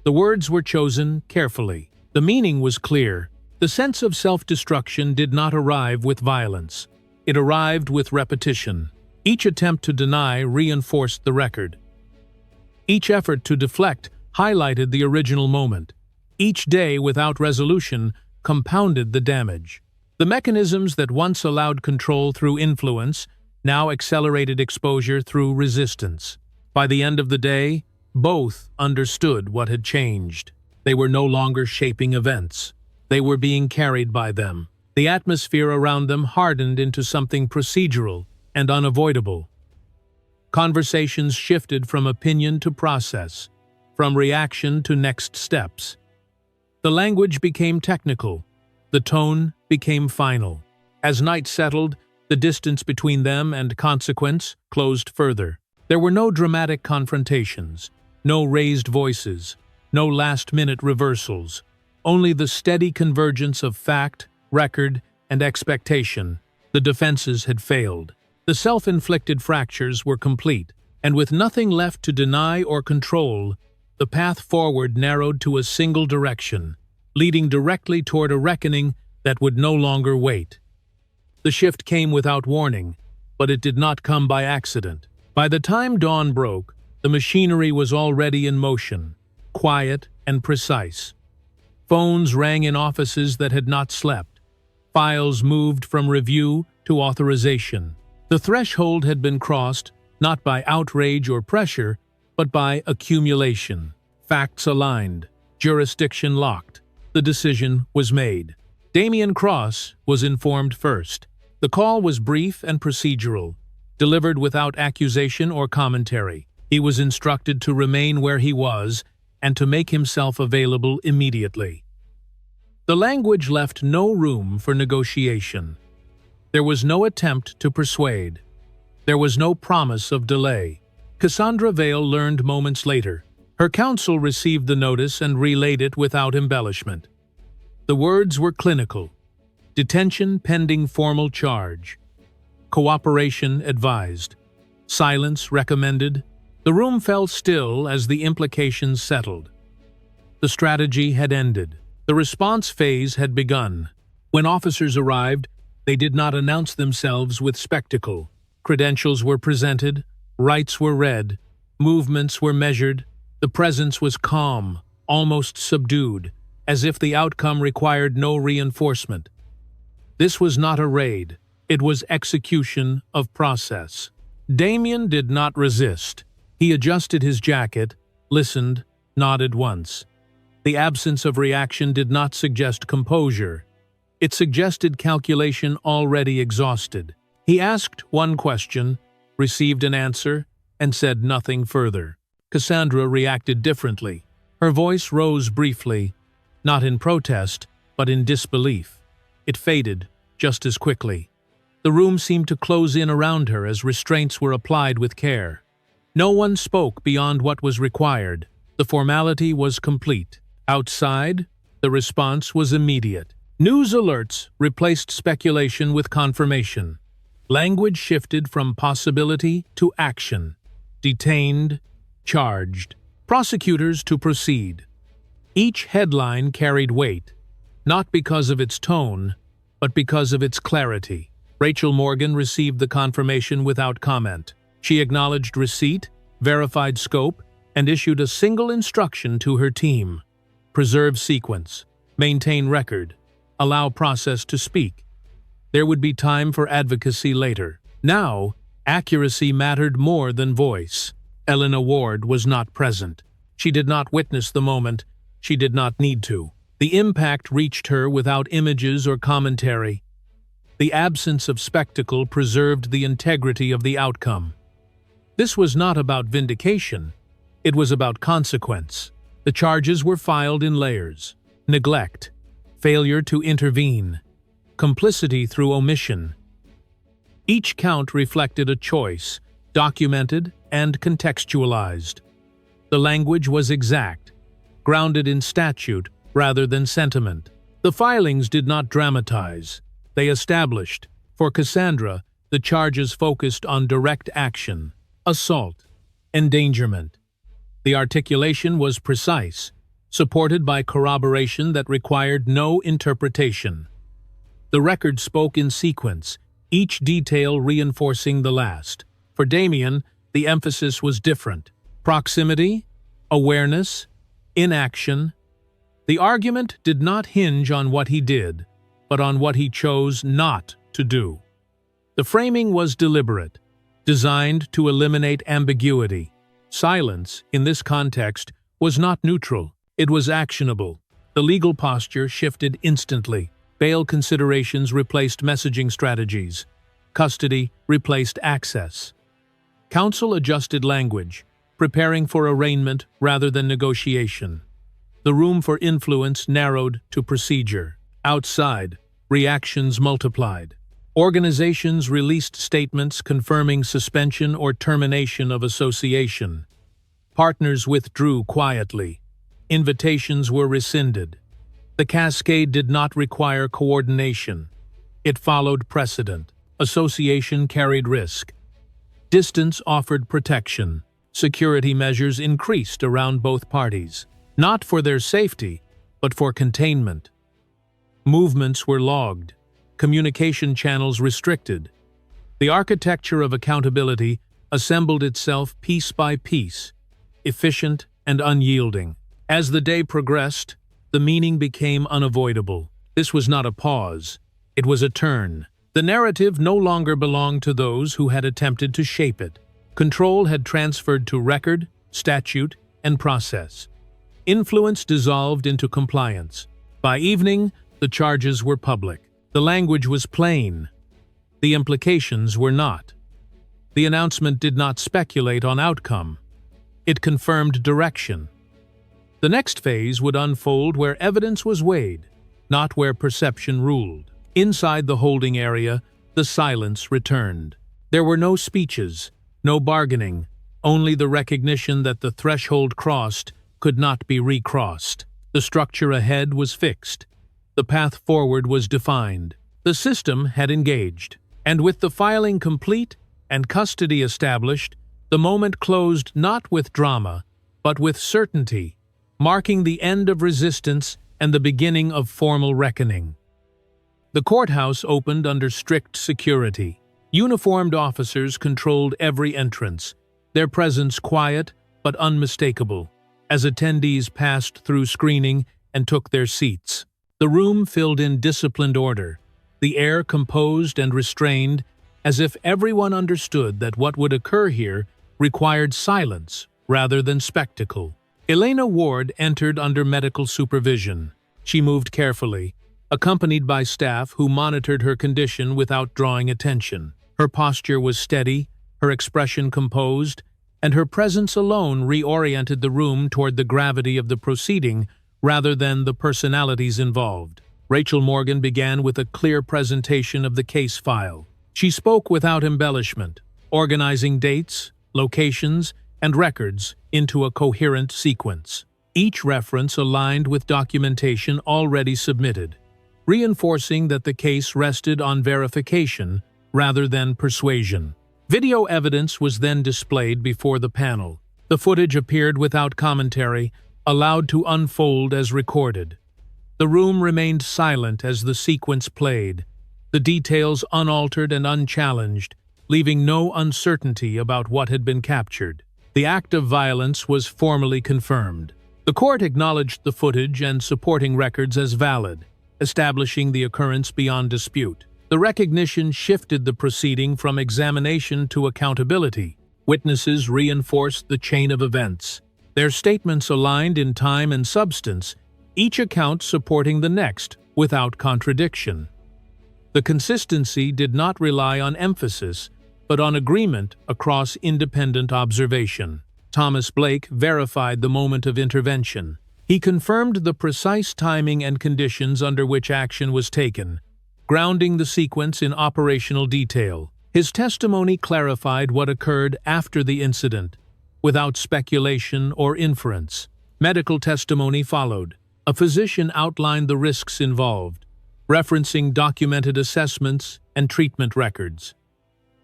The words were chosen carefully. The meaning was clear. The sense of self-destruction did not arrive with violence. It arrived with repetition. Each attempt to deny reinforced the record. Each effort to deflect highlighted the original moment. Each day without resolution compounded the damage. The mechanisms that once allowed control through influence now accelerated exposure through resistance. By the end of the day, both understood what had changed. They were no longer shaping events. They were being carried by them. The atmosphere around them hardened into something procedural and unavoidable. Conversations shifted from opinion to process, from reaction to next steps. The language became technical. The tone became final. As night settled, the distance between them and consequence closed further. There were no dramatic confrontations, no raised voices, no last-minute reversals, only the steady convergence of fact, record, and expectation. The defenses had failed. The self-inflicted fractures were complete, and with nothing left to deny or control, the path forward narrowed to a single direction, leading directly toward a reckoning that would no longer wait. The shift came without warning, but it did not come by accident. By the time dawn broke, the machinery was already in motion, quiet and precise. Phones rang in offices that had not slept. Files moved from review to authorization. The threshold had been crossed, not by outrage or pressure, but by accumulation. Facts aligned, jurisdiction locked. The decision was made. Damien Cross was informed first. The call was brief and procedural, delivered without accusation or commentary. He was instructed to remain where he was and to make himself available immediately. The language left no room for negotiation. There was no attempt to persuade. There was no promise of delay. Cassandra Vale learned moments later. Her counsel received the notice and relayed it without embellishment. The words were clinical. Detention pending formal charge. Cooperation advised. Silence recommended. The room fell still as the implications settled. The strategy had ended. The response phase had begun. When officers arrived, they did not announce themselves with spectacle. Credentials were presented, rights were read, movements were measured. The presence was calm, almost subdued, as if the outcome required no reinforcement. This was not a raid, it was execution of process. Damien did not resist. He adjusted his jacket, listened, nodded once. The absence of reaction did not suggest composure. It suggested calculation already exhausted. He asked one question, received an answer, and said nothing further. Cassandra reacted differently. Her voice rose briefly, not in protest, but in disbelief. It faded just as quickly. The room seemed to close in around her as restraints were applied with care. No one spoke beyond what was required. The formality was complete. Outside, the response was immediate. News alerts replaced speculation with confirmation. Language shifted from possibility to action. Detained, charged. Prosecutors to proceed. Each headline carried weight, not because of its tone, but because of its clarity. Rachel Morgan received the confirmation without comment. She acknowledged receipt, verified scope, and issued a single instruction to her team. Preserve sequence, maintain record, allow process to speak. There would be time for advocacy later. Now, accuracy mattered more than voice. Elena Ward was not present. She did not witness the moment. She did not need to. The impact reached her without images or commentary. The absence of spectacle preserved the integrity of the outcome. This was not about vindication. It was about consequence. The charges were filed in layers. Neglect, failure to intervene, complicity through omission. Each count reflected a choice, documented and contextualized. The language was exact, grounded in statute rather than sentiment. The filings did not dramatize. They established. For Cassandra, the charges focused on direct action, assault, endangerment. The articulation was precise, supported by corroboration that required no interpretation. The record spoke in sequence, each detail reinforcing the last. For Damien, the emphasis was different. Proximity, awareness, inaction. The argument did not hinge on what he did, but on what he chose not to do. The framing was deliberate, designed to eliminate ambiguity. Silence, in this context, was not neutral. It was actionable. The legal posture shifted instantly. Bail considerations replaced messaging strategies. Custody replaced access. Counsel adjusted language, preparing for arraignment rather than negotiation. The room for influence narrowed to procedure. Outside, reactions multiplied. Organizations released statements confirming suspension or termination of association. Partners withdrew quietly. Invitations were rescinded. The cascade did not require coordination. It followed precedent. Association carried risk. Distance offered protection. Security measures increased around both parties, not for their safety, but for containment. Movements were logged. Communication channels restricted. The architecture of accountability assembled itself piece by piece, efficient and unyielding. As the day progressed, the meaning became unavoidable. This was not a pause. It was a turn. The narrative no longer belonged to those who had attempted to shape it. Control had transferred to record, statute, and process. Influence dissolved into compliance. By evening, the charges were public. The language was plain. The implications were not. The announcement did not speculate on outcome. It confirmed direction. The next phase would unfold where evidence was weighed, not where perception ruled. Inside the holding area, the silence returned. There were no speeches, no bargaining, only the recognition that the threshold crossed could not be recrossed. The structure ahead was fixed. The path forward was defined. The system had engaged. And with the filing complete and custody established, the moment closed not with drama, but with certainty, marking the end of resistance and the beginning of formal reckoning. The courthouse opened under strict security. Uniformed officers controlled every entrance, their presence quiet but unmistakable, as attendees passed through screening and took their seats. The room filled in disciplined order, the air composed and restrained, as if everyone understood that what would occur here required silence rather than spectacle. Elena Ward entered under medical supervision. She moved carefully, accompanied by staff who monitored her condition without drawing attention. Her posture was steady, her expression composed, and her presence alone reoriented the room toward the gravity of the proceeding rather than the personalities involved. Rachel Morgan began with a clear presentation of the case file. She spoke without embellishment, organizing dates, locations, and records into a coherent sequence. Each reference aligned with documentation already submitted, reinforcing that the case rested on verification rather than persuasion. Video evidence was then displayed before the panel. The footage appeared without commentary, allowed to unfold as recorded. The room remained silent as the sequence played, the details unaltered and unchallenged, leaving no uncertainty about what had been captured. The act of violence was formally confirmed. The court acknowledged the footage and supporting records as valid, establishing the occurrence beyond dispute. The recognition shifted the proceeding from examination to accountability. Witnesses reinforced the chain of events, their statements aligned in time and substance, each account supporting the next without contradiction. The consistency did not rely on emphasis, but on agreement across independent observation. Thomas Blake verified the moment of intervention. He confirmed the precise timing and conditions under which action was taken, grounding the sequence in operational detail. His testimony clarified what occurred after the incident, without speculation or inference. Medical testimony followed. A physician outlined the risks involved, referencing documented assessments and treatment records.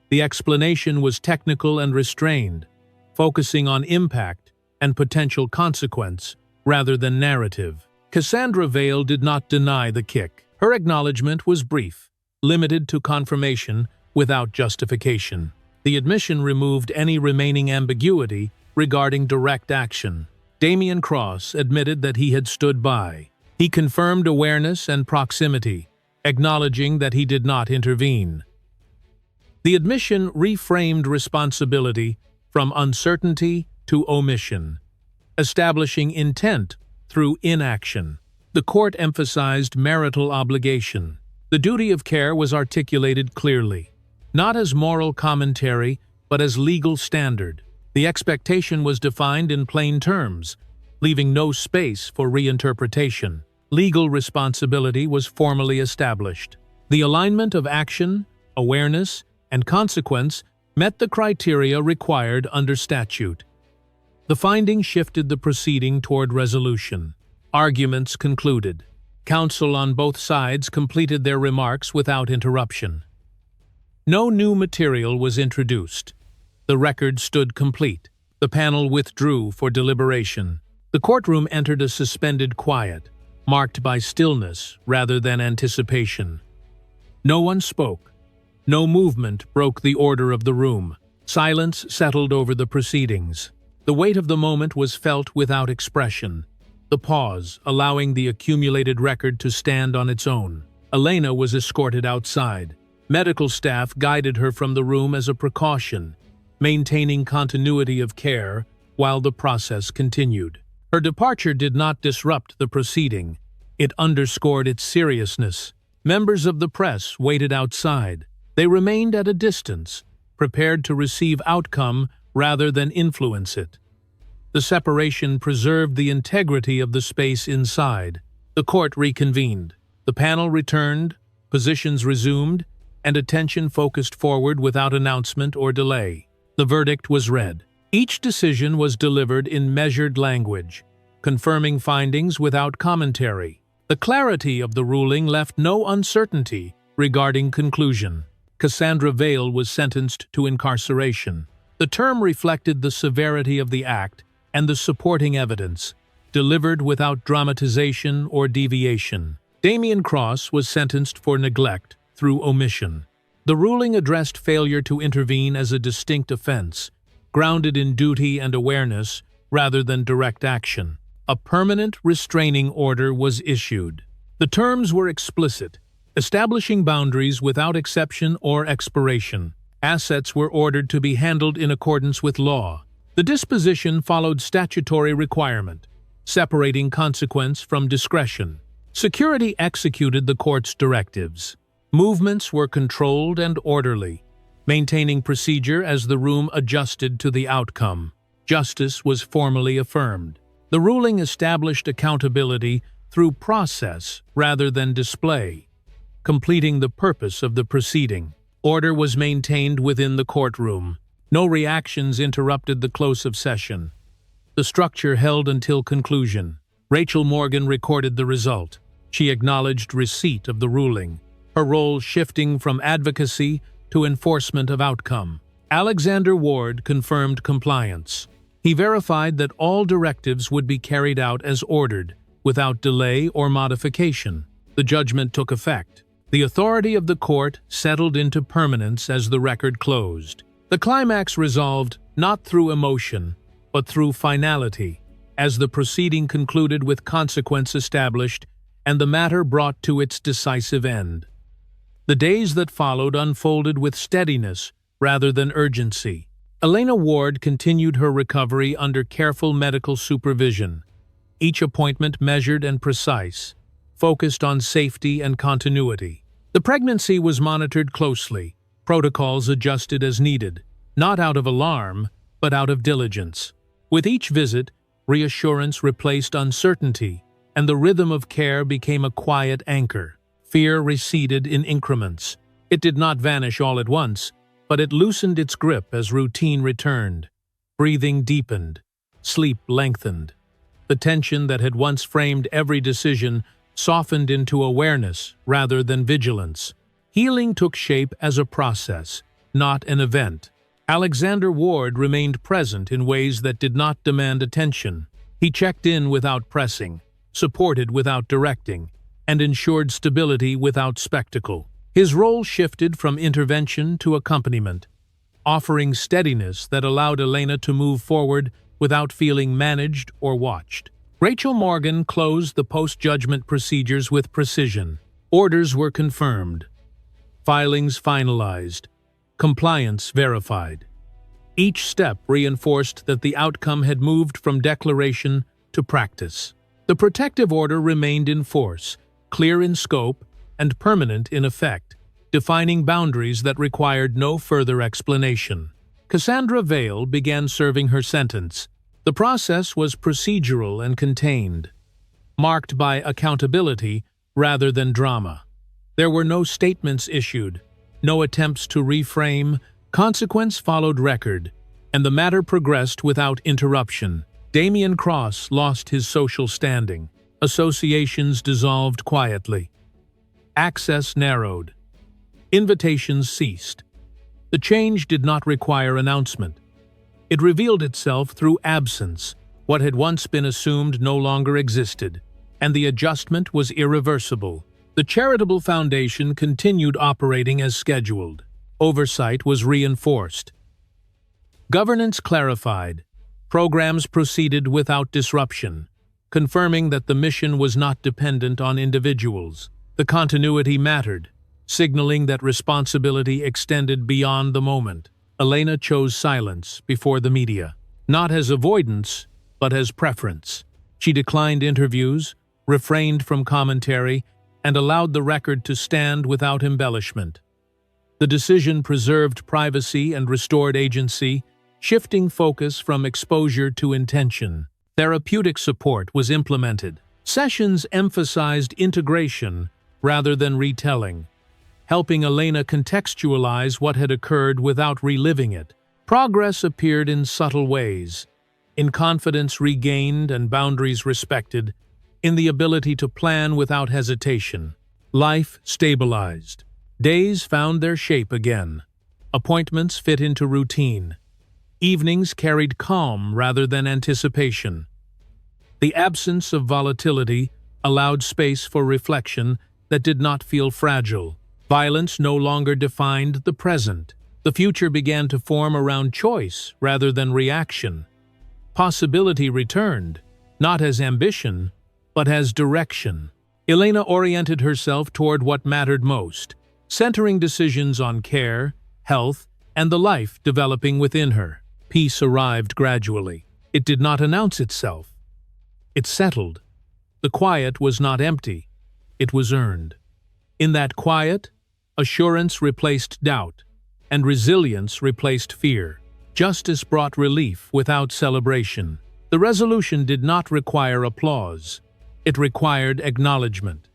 The explanation was technical and restrained, focusing on impact and potential consequence rather than narrative. Cassandra Vale did not deny the kick. Her acknowledgement was brief, limited to confirmation without justification. The admission removed any remaining ambiguity regarding direct action. Damian Cross admitted that he had stood by. He confirmed awareness and proximity, acknowledging that he did not intervene. The admission reframed responsibility from uncertainty to omission, establishing intent through inaction. The court emphasized marital obligation. The duty of care was articulated clearly, not as moral commentary, but as legal standard. The expectation was defined in plain terms, leaving no space for reinterpretation. Legal responsibility was formally established. The alignment of action, awareness, and consequence met the criteria required under statute. The finding shifted the proceeding toward resolution. Arguments concluded. Counsel on both sides completed their remarks without interruption. No new material was introduced. The record stood complete. The panel withdrew for deliberation. The courtroom entered a suspended quiet, marked by stillness rather than anticipation. No one spoke. No movement broke the order of the room. Silence settled over the proceedings. The weight of the moment was felt without expression. The pause, allowing the accumulated record to stand on its own. Elena was escorted outside. Medical staff guided her from the room as a precaution, maintaining continuity of care while the process continued. Her departure did not disrupt the proceeding. It underscored its seriousness. Members of the press waited outside. They remained at a distance, prepared to receive outcome rather than influence it. The separation preserved the integrity of the space inside. The court reconvened. The panel returned, positions resumed, and attention focused forward without announcement or delay. The verdict was read. Each decision was delivered in measured language, confirming findings without commentary. The clarity of the ruling left no uncertainty regarding conclusion. Cassandra Vale was sentenced to incarceration. The term reflected the severity of the act and the supporting evidence, delivered without dramatization or deviation. Damian Cross was sentenced for neglect through omission. The ruling addressed failure to intervene as a distinct offense, grounded in duty and awareness rather than direct action. A permanent restraining order was issued. The terms were explicit, establishing boundaries without exception or expiration. Assets were ordered to be handled in accordance with law. The disposition followed statutory requirement, separating consequence from discretion. Security executed the court's directives. Movements were controlled and orderly, maintaining procedure as the room adjusted to the outcome. Justice was formally affirmed. The ruling established accountability through process rather than display, completing the purpose of the proceeding. Order was maintained within the courtroom. No reactions interrupted the close of session. The structure held until conclusion. Rachel Morgan recorded the result. She acknowledged receipt of the ruling, her role shifting from advocacy to enforcement of outcome. Alexander Ward confirmed compliance. He verified that all directives would be carried out as ordered, without delay or modification. The judgment took effect. The authority of the court settled into permanence as the record closed. The climax resolved not through emotion, but through finality, as the proceeding concluded with consequence established and the matter brought to its decisive end. The days that followed unfolded with steadiness rather than urgency. Elena Ward continued her recovery under careful medical supervision, each appointment measured and precise, focused on safety and continuity. The pregnancy was monitored closely, protocols adjusted as needed, not out of alarm, but out of diligence. With each visit, reassurance replaced uncertainty, and the rhythm of care became a quiet anchor. Fear receded in increments. It did not vanish all at once, but it loosened its grip as routine returned. Breathing deepened. Sleep lengthened. The tension that had once framed every decision softened into awareness rather than vigilance. Healing took shape as a process, not an event. Alexander Ward remained present in ways that did not demand attention. He checked in without pressing, supported without directing, and ensured stability without spectacle. His role shifted from intervention to accompaniment, offering steadiness that allowed Elena to move forward without feeling managed or watched. Rachel Morgan closed the post-judgment procedures with precision. Orders were confirmed, filings finalized, compliance verified. Each step reinforced that the outcome had moved from declaration to practice. The protective order remained in force, clear in scope and permanent in effect, defining boundaries that required no further explanation. Cassandra Vale began serving her sentence. The process was procedural and contained, marked by accountability rather than drama. There were no statements issued, no attempts to reframe. Consequence followed record, and the matter progressed without interruption. Damian Cross lost his social standing. Associations dissolved quietly. Access narrowed. Invitations ceased. The change did not require announcement. It revealed itself through absence. What had once been assumed no longer existed, and the adjustment was irreversible. The charitable foundation continued operating as scheduled. Oversight was reinforced. Governance clarified. Programs proceeded without disruption, confirming that the mission was not dependent on individuals. The continuity mattered, signaling that responsibility extended beyond the moment. Elena chose silence before the media, not as avoidance, but as preference. She declined interviews, refrained from commentary, and allowed the record to stand without embellishment. The decision preserved privacy and restored agency, shifting focus from exposure to intention. Therapeutic support was implemented. Sessions emphasized integration rather than retelling, helping Elena contextualize what had occurred without reliving it. Progress appeared in subtle ways, in confidence regained and boundaries respected, in the ability to plan without hesitation. Life stabilized. Days found their shape again. Appointments fit into routine. Evenings carried calm rather than anticipation. The absence of volatility allowed space for reflection that did not feel fragile. Violence no longer defined the present. The future began to form around choice rather than reaction. Possibility returned, not as ambition, but as direction. Elena oriented herself toward what mattered most, centering decisions on care, health, and the life developing within her. Peace arrived gradually. It did not announce itself. It settled. The quiet was not empty. It was earned. In that quiet, assurance replaced doubt, and resilience replaced fear. Justice brought relief without celebration. The resolution did not require applause. It required acknowledgement.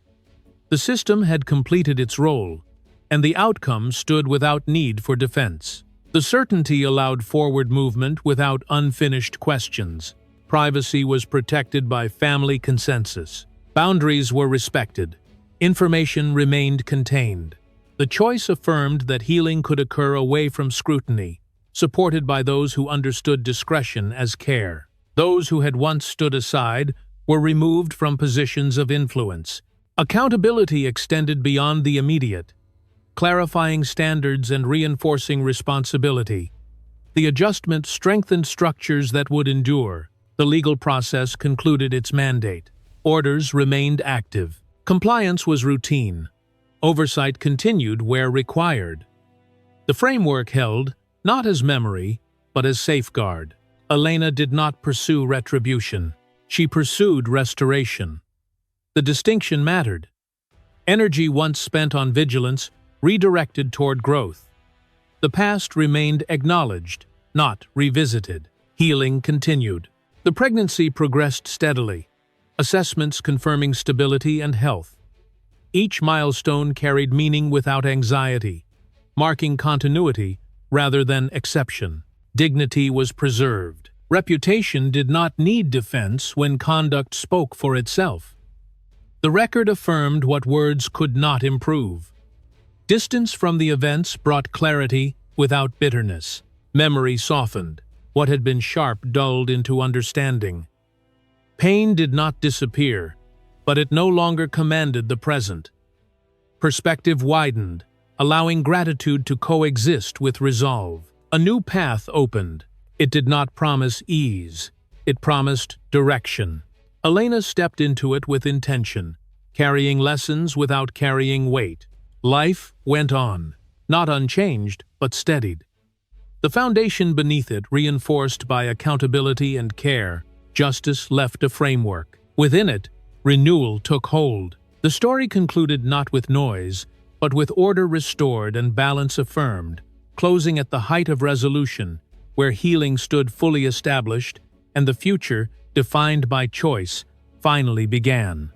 The system had completed its role, and the outcome stood without need for defense. The certainty allowed forward movement without unfinished questions. Privacy was protected by family consensus. Boundaries were respected. Information remained contained. The choice affirmed that healing could occur away from scrutiny, supported by those who understood discretion as care. Those who had once stood aside were removed from positions of influence. Accountability extended beyond the immediate, clarifying standards and reinforcing responsibility. The adjustment strengthened structures that would endure. The legal process concluded its mandate. Orders remained active. Compliance was routine. Oversight continued where required. The framework held, not as memory, but as safeguard. Elena did not pursue retribution. She pursued restoration. The distinction mattered. Energy once spent on vigilance redirected toward growth. The past remained acknowledged, not revisited. Healing continued. The pregnancy progressed steadily, assessments confirming stability and health. Each milestone carried meaning without anxiety, marking continuity rather than exception. Dignity was preserved. Reputation did not need defense when conduct spoke for itself. The record affirmed what words could not improve. Distance from the events brought clarity without bitterness. Memory softened. What had been sharp dulled into understanding. Pain did not disappear, but it no longer commanded the present. Perspective widened, allowing gratitude to coexist with resolve. A new path opened. It did not promise ease. It promised direction. Elena stepped into it with intention, carrying lessons without carrying weight. Life went on, not unchanged, but steadied. The foundation beneath it, reinforced by accountability and care, justice left a framework. Within it, renewal took hold. The story concluded not with noise, but with order restored and balance affirmed, closing at the height of resolution, where healing stood fully established and the future, defined by choice, finally began.